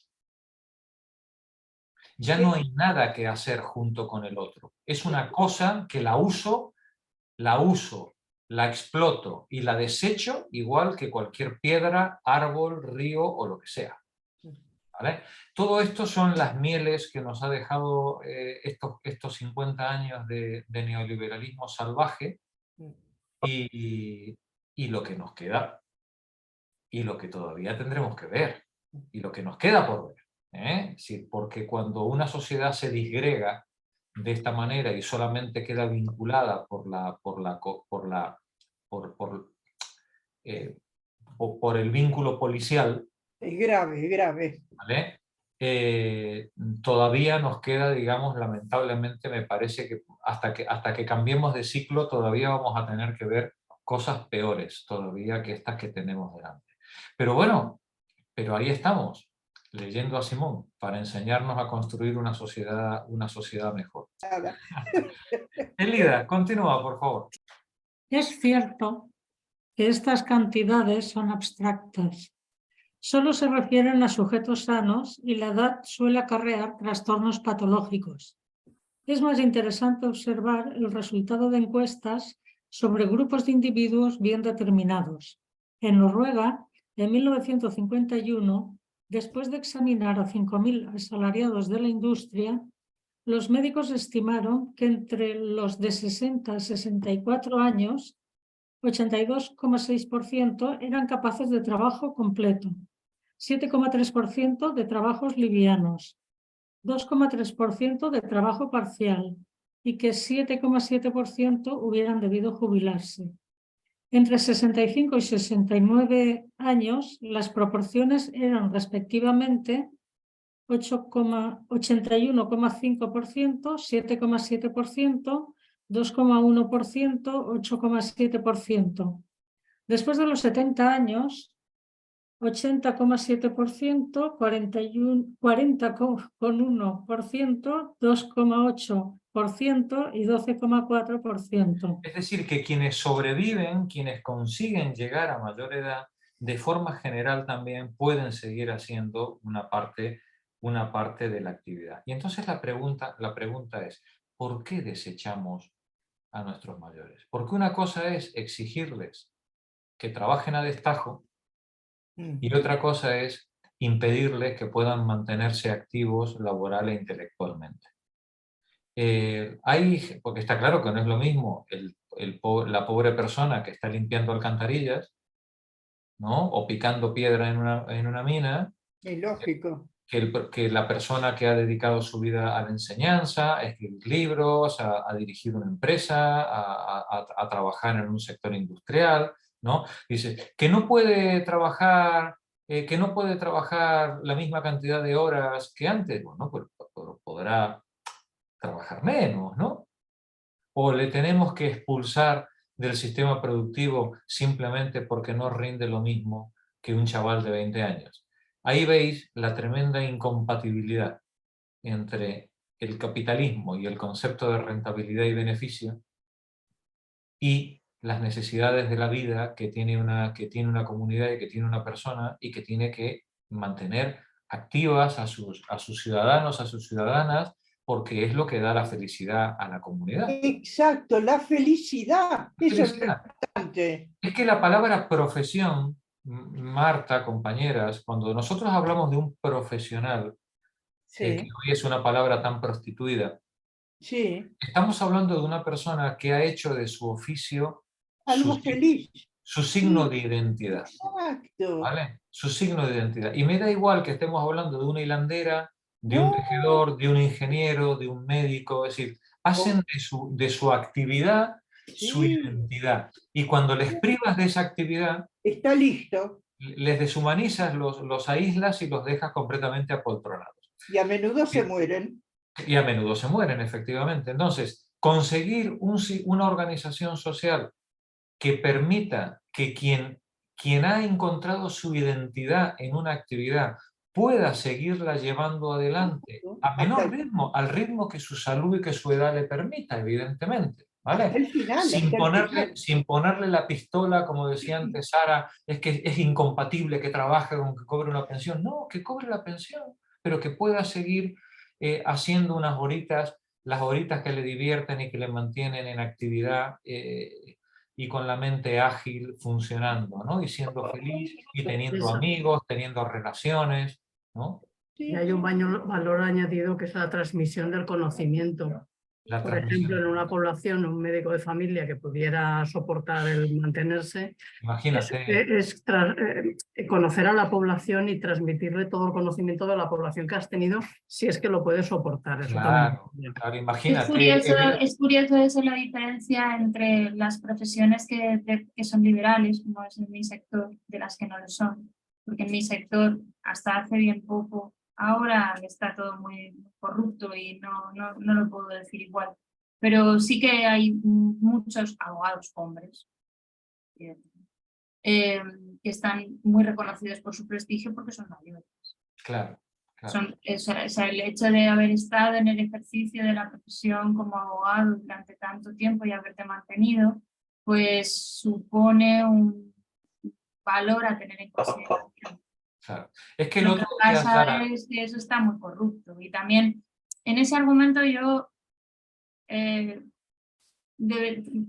Ya no hay nada que hacer junto con el otro. Es una cosa que la uso, la exploto y la desecho igual que cualquier piedra, árbol, río o lo que sea. ¿Vale? Todo esto son las mieles que nos ha dejado estos 50 años de neoliberalismo salvaje y lo que nos queda y lo que todavía tendremos que ver y lo que nos queda por ver. Sí, porque cuando una sociedad se disgrega de esta manera y solamente queda vinculada por el vínculo policial, es grave. ¿vale? Todavía nos queda, digamos, lamentablemente me parece que hasta que cambiemos de ciclo todavía vamos a tener que ver cosas peores todavía que estas que tenemos delante. Pero bueno, ahí estamos, leyendo a Simón para enseñarnos a construir una sociedad mejor. Elida, continúa, por favor. Es cierto que estas cantidades son abstractas. Solo se refieren a sujetos sanos y la edad suele acarrear trastornos patológicos. Es más interesante observar el resultado de encuestas sobre grupos de individuos bien determinados. En Noruega, en 1951, después de examinar a 5.000 asalariados de la industria, los médicos estimaron que entre los de 60 a 64 años, 82,6% eran capaces de trabajo completo, 7,3% de trabajos livianos, 2,3% de trabajo parcial y que 7,7% hubieran debido jubilarse. Entre 65 y 69 años, las proporciones eran respectivamente 81,5%, 7,7%, 2,1%, 8,7%. Después de los 70 años, 80,7%, 40,1%, 2,8% y 12,4%. Es decir, que quienes sobreviven, quienes consiguen llegar a mayor edad, de forma general también pueden seguir haciendo una parte de la actividad. Y entonces la pregunta es, ¿por qué desechamos a nuestros mayores. Porque una cosa es exigirles que trabajen a destajo y otra cosa es impedirles que puedan mantenerse activos laboral e intelectualmente. Porque está claro que no es lo mismo la pobre persona que está limpiando alcantarillas, ¿no? O picando piedra en una mina, Es lógico. que la persona que ha dedicado su vida a la enseñanza, a escribir libros, a dirigir una empresa, a trabajar en un sector industrial, ¿no? Dice que no puede trabajar la misma cantidad de horas que antes. Bueno, pues podrá trabajar menos, ¿no? O le tenemos que expulsar del sistema productivo simplemente porque no rinde lo mismo que un chaval de 20 años. Ahí veis la tremenda incompatibilidad entre el capitalismo y el concepto de rentabilidad y beneficio y las necesidades de la vida que tiene una comunidad y que tiene una persona y que tiene que mantener activas a sus ciudadanos, a sus ciudadanas, porque es lo que da la felicidad a la comunidad. Exacto, la felicidad. Eso es importante. Es que la palabra profesión, Marta, compañeras, cuando nosotros hablamos de un profesional, que hoy es una palabra tan prostituida, estamos hablando de una persona que ha hecho de su oficio algo feliz, su signo de identidad. Exacto. ¿Vale? Su signo de identidad. Y me da igual que estemos hablando de una hilandera, de un tejedor, de un ingeniero, de un médico, es decir, hacen de su actividad su identidad. Y cuando les privas de esa actividad, está listo. Les deshumanizas, los aíslas y los dejas completamente apoltronados. Y a menudo se mueren. Y a menudo se mueren, efectivamente. Entonces, conseguir una organización social que permita que quien ha encontrado su identidad en una actividad pueda seguirla llevando adelante a menor ritmo, al ritmo que su salud y que su edad le permita, evidentemente. ¿Vale? Sin ponerle la pistola, como decía antes Sara, es que es incompatible que trabaje con que cobre una pensión. No, que cobre la pensión, pero que pueda seguir haciendo unas horitas, las horitas que le divierten y que le mantienen en actividad y con la mente ágil funcionando, ¿no? Y siendo feliz y teniendo amigos, teniendo relaciones, ¿no? Y hay un valor añadido que es la transmisión del conocimiento. Por ejemplo, en una población, un médico de familia que pudiera soportar el mantenerse, imagínate, es conocer a la población y transmitirle todo el conocimiento de la población que has tenido, si es que lo puedes soportar. Eso claro, imagínate. Es curioso eso, la diferencia entre las profesiones que son liberales, como es en mi sector, de las que no lo son. Porque en mi sector, hasta hace bien poco, ahora está todo muy corrupto y no lo puedo decir igual. Pero sí que hay muchos abogados hombres que están muy reconocidos por su prestigio porque son mayores. Claro. El hecho de haber estado en el ejercicio de la profesión como abogado durante tanto tiempo y haberte mantenido, pues supone un valor a tener en consideración. Claro. Es que lo que pasa es que eso está muy corrupto. Y también en ese argumento yo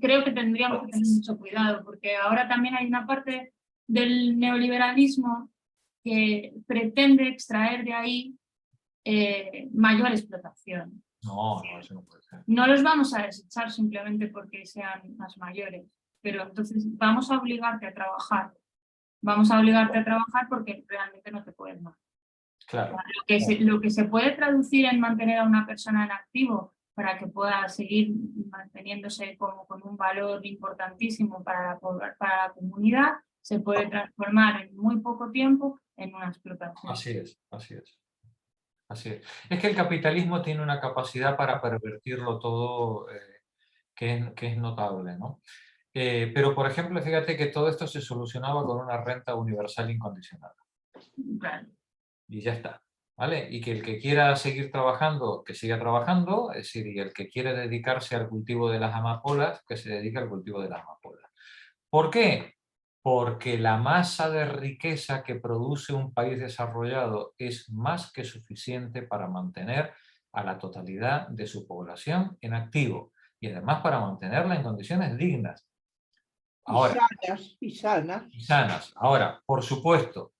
creo que tendríamos que tener mucho cuidado, porque ahora también hay una parte del neoliberalismo que pretende extraer de ahí mayor explotación. No, eso no puede ser. No los vamos a desechar simplemente porque sean más mayores, pero entonces vamos a obligarte a trabajar. Vamos a obligarte a trabajar porque realmente no te puedes más. Claro. Lo que se puede traducir en mantener a una persona en activo para que pueda seguir manteniéndose como con un valor importantísimo para la comunidad, se puede transformar en muy poco tiempo en una explotación. Así es. Es que el capitalismo tiene una capacidad para pervertirlo todo que es notable, ¿no? Pero, por ejemplo, fíjate que todo esto se solucionaba con una renta universal incondicionada. Claro. Y ya está, ¿vale? Y que el que quiera seguir trabajando, que siga trabajando, es decir, y el que quiere dedicarse al cultivo de las amapolas, que se dedique al cultivo de las amapolas. ¿Por qué? Porque la masa de riqueza que produce un país desarrollado es más que suficiente para mantener a la totalidad de su población en activo. y además para mantenerla en condiciones dignas. Ahora, y sanas. Y sanas. Ahora, por supuesto,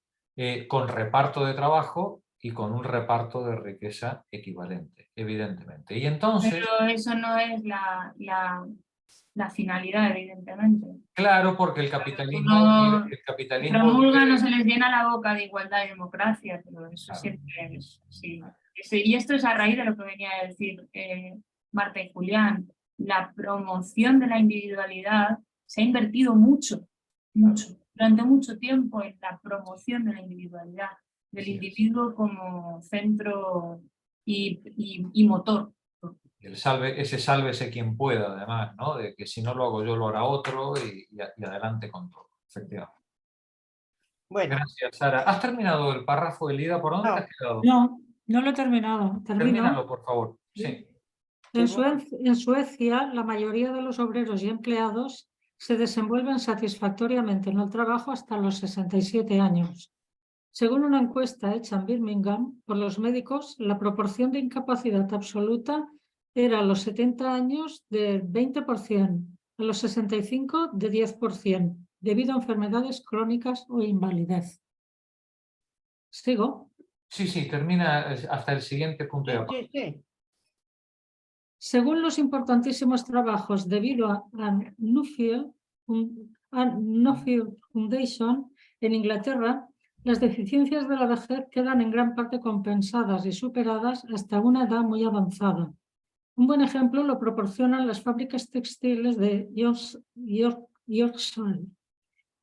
con reparto de trabajo y con un reparto de riqueza equivalente, evidentemente. Y entonces... Pero eso no es la finalidad, evidentemente. Claro, porque el capitalismo... No, el capitalismo promulga, no se les llena la boca de igualdad y democracia, pero eso claro. siempre es así. Y esto es a raíz de lo que venía a decir Marta y Julián. La promoción de la individualidad se ha invertido mucho, durante mucho tiempo en la promoción de la individualidad, del individuo como centro y motor. Ese sálvese quien pueda, además, ¿no? De que si no lo hago yo, lo hará otro y adelante con todo, efectivamente. Bueno. Gracias, Sara. ¿Has terminado el párrafo, Elida? ¿Por dónde te has quedado? No, no lo he terminado. Termínalo, por favor. Sí. En Suecia, la mayoría de los obreros y empleados se desenvuelven satisfactoriamente en el trabajo hasta los 67 años. Según una encuesta hecha en Birmingham por los médicos, la proporción de incapacidad absoluta era a los 70 años de 20%, a los 65 de 10%, debido a enfermedades crónicas o invalidez. ¿Sigo? Sí, termina hasta el siguiente punto de abajo. Según los importantísimos trabajos de Vilo and Nuffield Foundation en Inglaterra, las deficiencias de la vejez quedan en gran parte compensadas y superadas hasta una edad muy avanzada. Un buen ejemplo lo proporcionan las fábricas textiles de Yorkshire.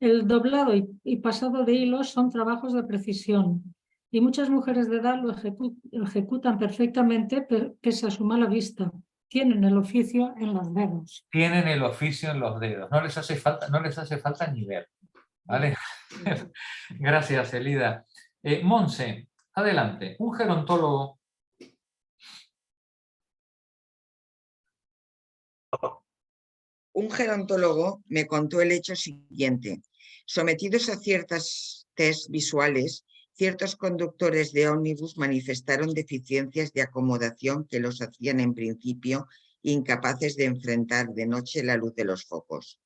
El doblado y pasado de hilos son trabajos de precisión y muchas mujeres de edad lo ejecutan perfectamente pese a su mala vista. Tienen el oficio en los dedos. Tienen el oficio en los dedos. No les hace falta ni ver. ¿Vale? Gracias, Elida. Monse, adelante. Un gerontólogo. Un gerontólogo me contó el hecho siguiente. Sometidos a ciertas test visuales, ciertos conductores de ómnibus manifestaron deficiencias de acomodación que los hacían en principio incapaces de enfrentar de noche la luz de los focos.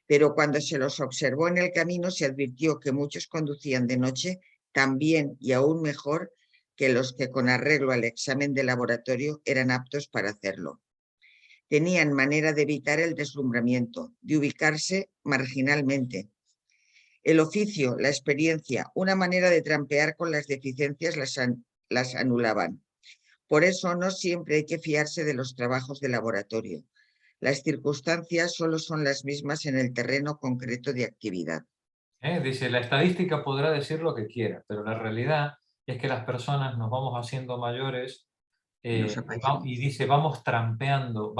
Pero cuando se los observó en el camino se advirtió que muchos conducían de noche tan bien y aún mejor que los que con arreglo al examen de laboratorio eran aptos para hacerlo. Tenían manera de evitar el deslumbramiento, de ubicarse marginalmente. El oficio, la experiencia, una manera de trampear con las deficiencias las anulaban. Por eso no siempre hay que fiarse de los trabajos de laboratorio. Las circunstancias solo son las mismas en el terreno concreto de actividad. Dice, la estadística podrá decir lo que quiera, pero la realidad es que las personas nos vamos haciendo mayores y dice, vamos trampeando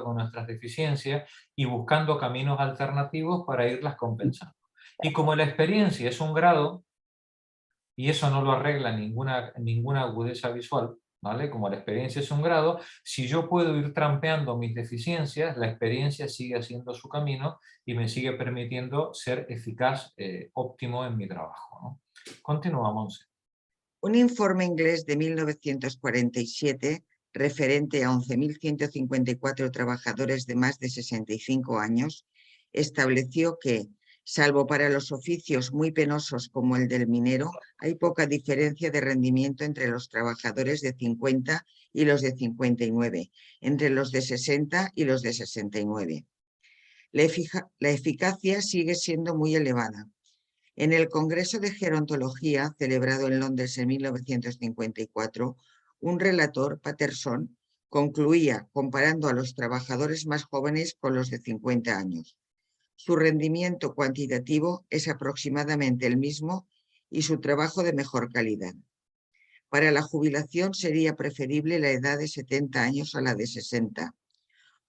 con nuestras deficiencias y buscando caminos alternativos para irlas compensando. Y como la experiencia es un grado, y eso no lo arregla ninguna agudeza visual, ¿vale? Como la experiencia es un grado, si yo puedo ir trampeando mis deficiencias, la experiencia sigue haciendo su camino y me sigue permitiendo ser eficaz, óptimo en mi trabajo, ¿no? Continúa, Monse. Un informe inglés de 1947, referente a 11.154 trabajadores de más de 65 años, estableció que, salvo para los oficios muy penosos como el del minero, hay poca diferencia de rendimiento entre los trabajadores de 50 y los de 59, entre los de 60 y los de 69. La eficacia sigue siendo muy elevada. En el Congreso de Gerontología, celebrado en Londres en 1954, un relator, Patterson, concluía comparando a los trabajadores más jóvenes con los de 50 años. Su rendimiento cuantitativo es aproximadamente el mismo y su trabajo de mejor calidad. Para la jubilación sería preferible la edad de 70 años a la de 60.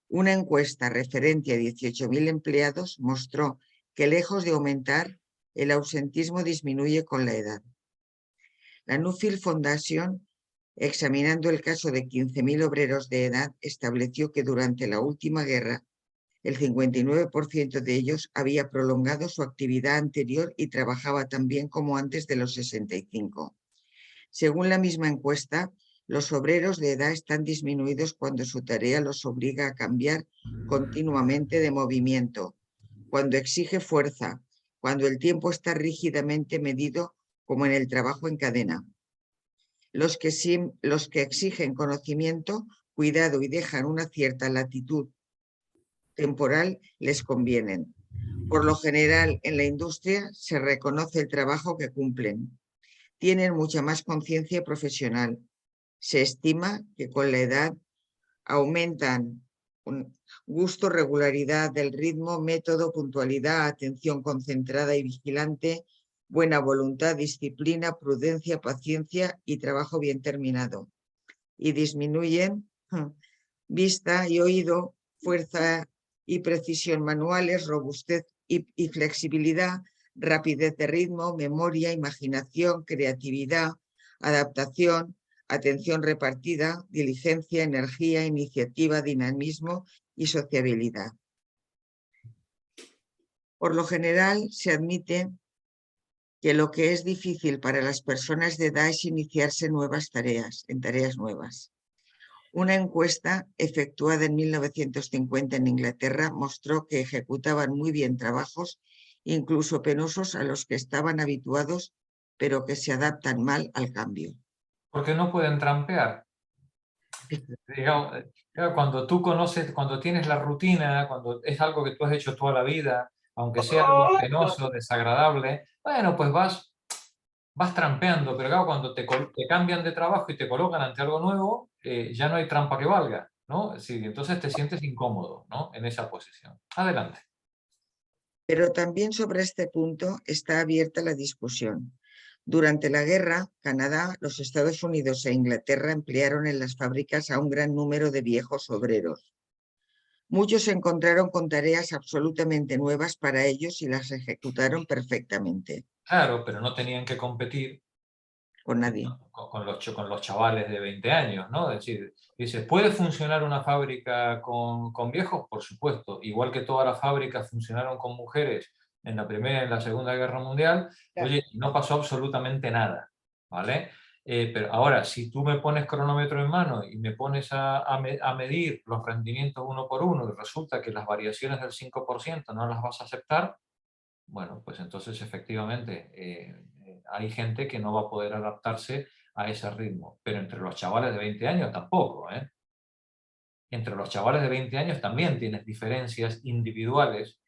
Una encuesta referente a 18.000 empleados mostró que, lejos de aumentar, el ausentismo disminuye con la edad. La Nuffield Foundation, examinando el caso de 15.000 obreros de edad, estableció que durante la última guerra, el 59% de ellos había prolongado su actividad anterior y trabajaba tan bien como antes de los 65. Según la misma encuesta, Los obreros de edad están disminuidos cuando su tarea los obliga a cambiar continuamente de movimiento, cuando exige fuerza, cuando el tiempo está rígidamente medido como en el trabajo en cadena. Los que exigen conocimiento, cuidado y dejan una cierta latitud temporal les convienen. Por lo general, en la industria se reconoce el trabajo que cumplen. Tienen mucha más conciencia profesional. Se estima que con la edad aumentan gusto, regularidad del ritmo, método, puntualidad, atención concentrada y vigilante, buena voluntad, disciplina, prudencia, paciencia y trabajo bien terminado. Y disminuyen vista y oído, fuerza y precisión manuales, robustez y flexibilidad, rapidez de ritmo, memoria, imaginación, creatividad, adaptación, atención repartida, diligencia, energía, iniciativa, dinamismo y sociabilidad. Por lo general, se admite que lo que es difícil para las personas de edad es iniciarse en tareas nuevas. Una encuesta efectuada en 1950 en Inglaterra mostró que ejecutaban muy bien trabajos, incluso penosos, a los que estaban habituados, pero que se adaptan mal al cambio. Porque no pueden trampear. Digamos, cuando tú conoces, cuando tienes la rutina, cuando es algo que tú has hecho toda la vida, aunque sea algo penoso, desagradable, bueno, pues vas trampeando, pero claro, cuando te cambian de trabajo y te colocan ante algo nuevo, ya no hay trampa que valga, ¿no? Sí, entonces te sientes incómodo, ¿no? En esa posición. Adelante. Pero también sobre este punto está abierta la discusión. Durante la guerra, Canadá, los Estados Unidos e Inglaterra emplearon en las fábricas a un gran número de viejos obreros. Muchos se encontraron con tareas absolutamente nuevas para ellos y las ejecutaron perfectamente. Claro, pero no tenían que competir con nadie. Con los chavales de 20 años, ¿no? Es decir, dice, ¿puede funcionar una fábrica con viejos? Por supuesto. Igual que todas las fábricas funcionaron con mujeres en la Primera y en la Segunda Guerra Mundial, oye, no pasó absolutamente nada, ¿vale? Pero ahora, si tú me pones cronómetro en mano y me pones a medir los rendimientos uno por uno y resulta que las variaciones del 5% no las vas a aceptar, bueno, pues entonces efectivamente hay gente que no va a poder adaptarse a ese ritmo. Pero entre los chavales de 20 años tampoco, ¿eh? Entre los chavales de 20 años también tienes diferencias individuales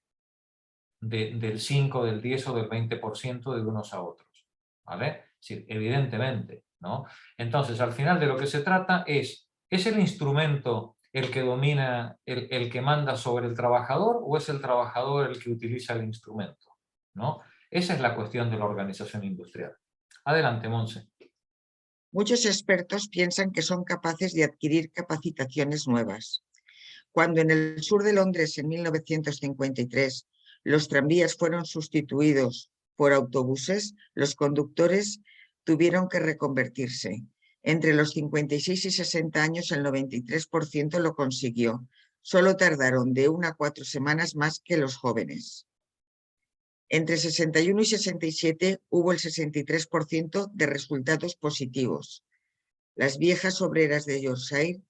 del 5, del 10 o del 20% de unos a otros, ¿vale? Sí, evidentemente, ¿no? Entonces, al final de lo que se trata ¿es el instrumento el que domina, el que manda sobre el trabajador o es el trabajador el que utiliza el instrumento, ¿no? Esa es la cuestión de la organización industrial. Adelante, Monse. Muchos expertos piensan que son capaces de adquirir capacitaciones nuevas. Cuando en el sur de Londres, en 1953, los tranvías fueron sustituidos por autobuses, los conductores tuvieron que reconvertirse. Entre los 56 y 60 años, el 93% lo consiguió. Solo tardaron de 1 a 4 semanas más que los jóvenes. Entre 61 y 67 hubo el 63% de resultados positivos. Las viejas obreras de Yorkshire,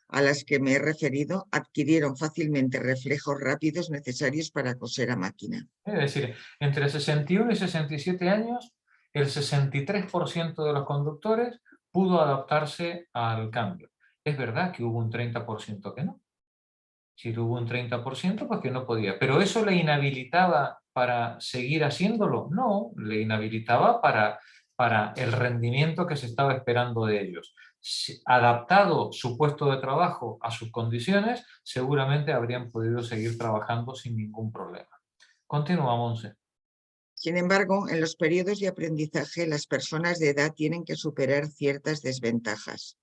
a las que me he referido, adquirieron fácilmente reflejos rápidos necesarios para coser a máquina. Es decir, entre 61 y 67 años, el 63% de los conductores pudo adaptarse al cambio. Es verdad que hubo un 30% que no. Si hubo un 30%, pues que no podía. ¿Pero eso le inhabilitaba para seguir haciéndolo? No, le inhabilitaba para el rendimiento que se estaba esperando de ellos. Adaptado su puesto de trabajo a sus condiciones, seguramente habrían podido seguir trabajando sin ningún problema. Continúa, Monse. Sin embargo, en los periodos de aprendizaje, las personas de edad tienen que superar ciertas desventajas.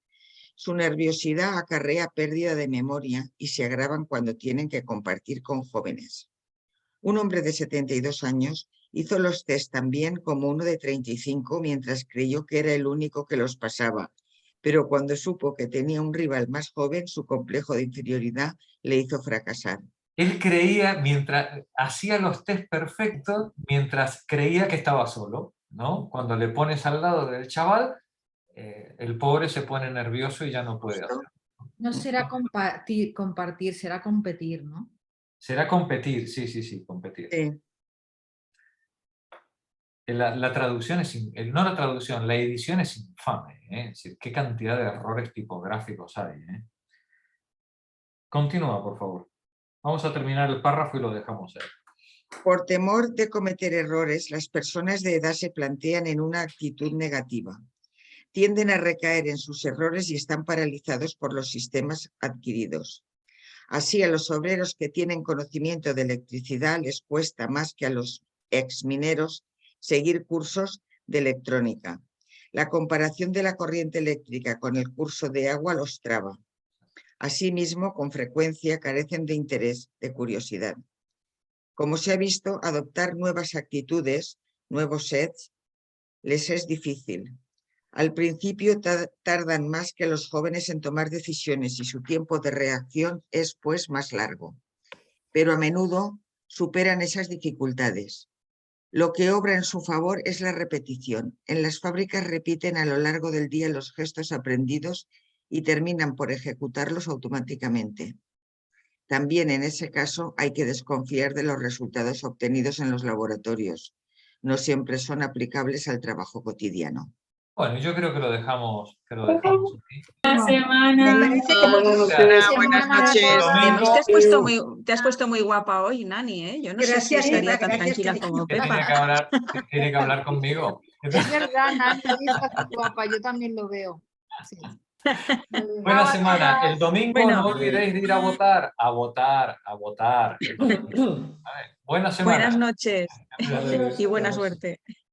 Su nerviosidad acarrea pérdida de memoria y se agravan cuando tienen que compartir con jóvenes. Un hombre de 72 años hizo los test también como uno de 35 mientras creyó que era el único que los pasaba, pero cuando supo que tenía un rival más joven, su complejo de inferioridad le hizo fracasar. Él creía, mientras hacía los test perfectos, mientras creía que estaba solo, ¿no? Cuando le pones al lado del chaval, el pobre se pone nervioso y ya no puede hacerlo. No será compartir, será competir, ¿no? Será competir, sí, competir. Sí. La traducción es, no la traducción, la edición es infame, ¿eh? Es decir, qué cantidad de errores tipográficos hay, ¿eh? Continúa, por favor. Vamos a terminar el párrafo y lo dejamos ahí. Por temor de cometer errores, las personas de edad se plantean en una actitud negativa. Tienden a recaer en sus errores y están paralizados por los sistemas adquiridos. Así, a los obreros que tienen conocimiento de electricidad les cuesta más que a los exmineros seguir cursos de electrónica. La comparación de la corriente eléctrica con el curso de agua los traba. Asimismo, con frecuencia carecen de interés, de curiosidad. Como se ha visto, adoptar nuevas actitudes, nuevos sets, les es difícil. Al principio tardan más que los jóvenes en tomar decisiones y su tiempo de reacción es pues más largo. Pero a menudo superan esas dificultades. Lo que obra en su favor es la repetición. En las fábricas repiten a lo largo del día los gestos aprendidos y terminan por ejecutarlos automáticamente. También en ese caso hay que desconfiar de los resultados obtenidos en los laboratorios. No siempre son aplicables al trabajo cotidiano. Bueno, yo creo que lo dejamos aquí. Buena semana. Me parece que Buenas noches. Además, te has puesto muy guapa hoy, Nani, ¿eh? Yo no sé si Gracias, estaría Pepa, tan gracias, tranquila cariño. como Que Pepa. tiene que hablar conmigo. Es verdad, Nani, está guapa, yo también lo veo. Sí. Buena semana. El domingo Bueno. no olvidéis de ir a votar. A votar, a votar. A ver, buena semana. Buenas noches y buena suerte.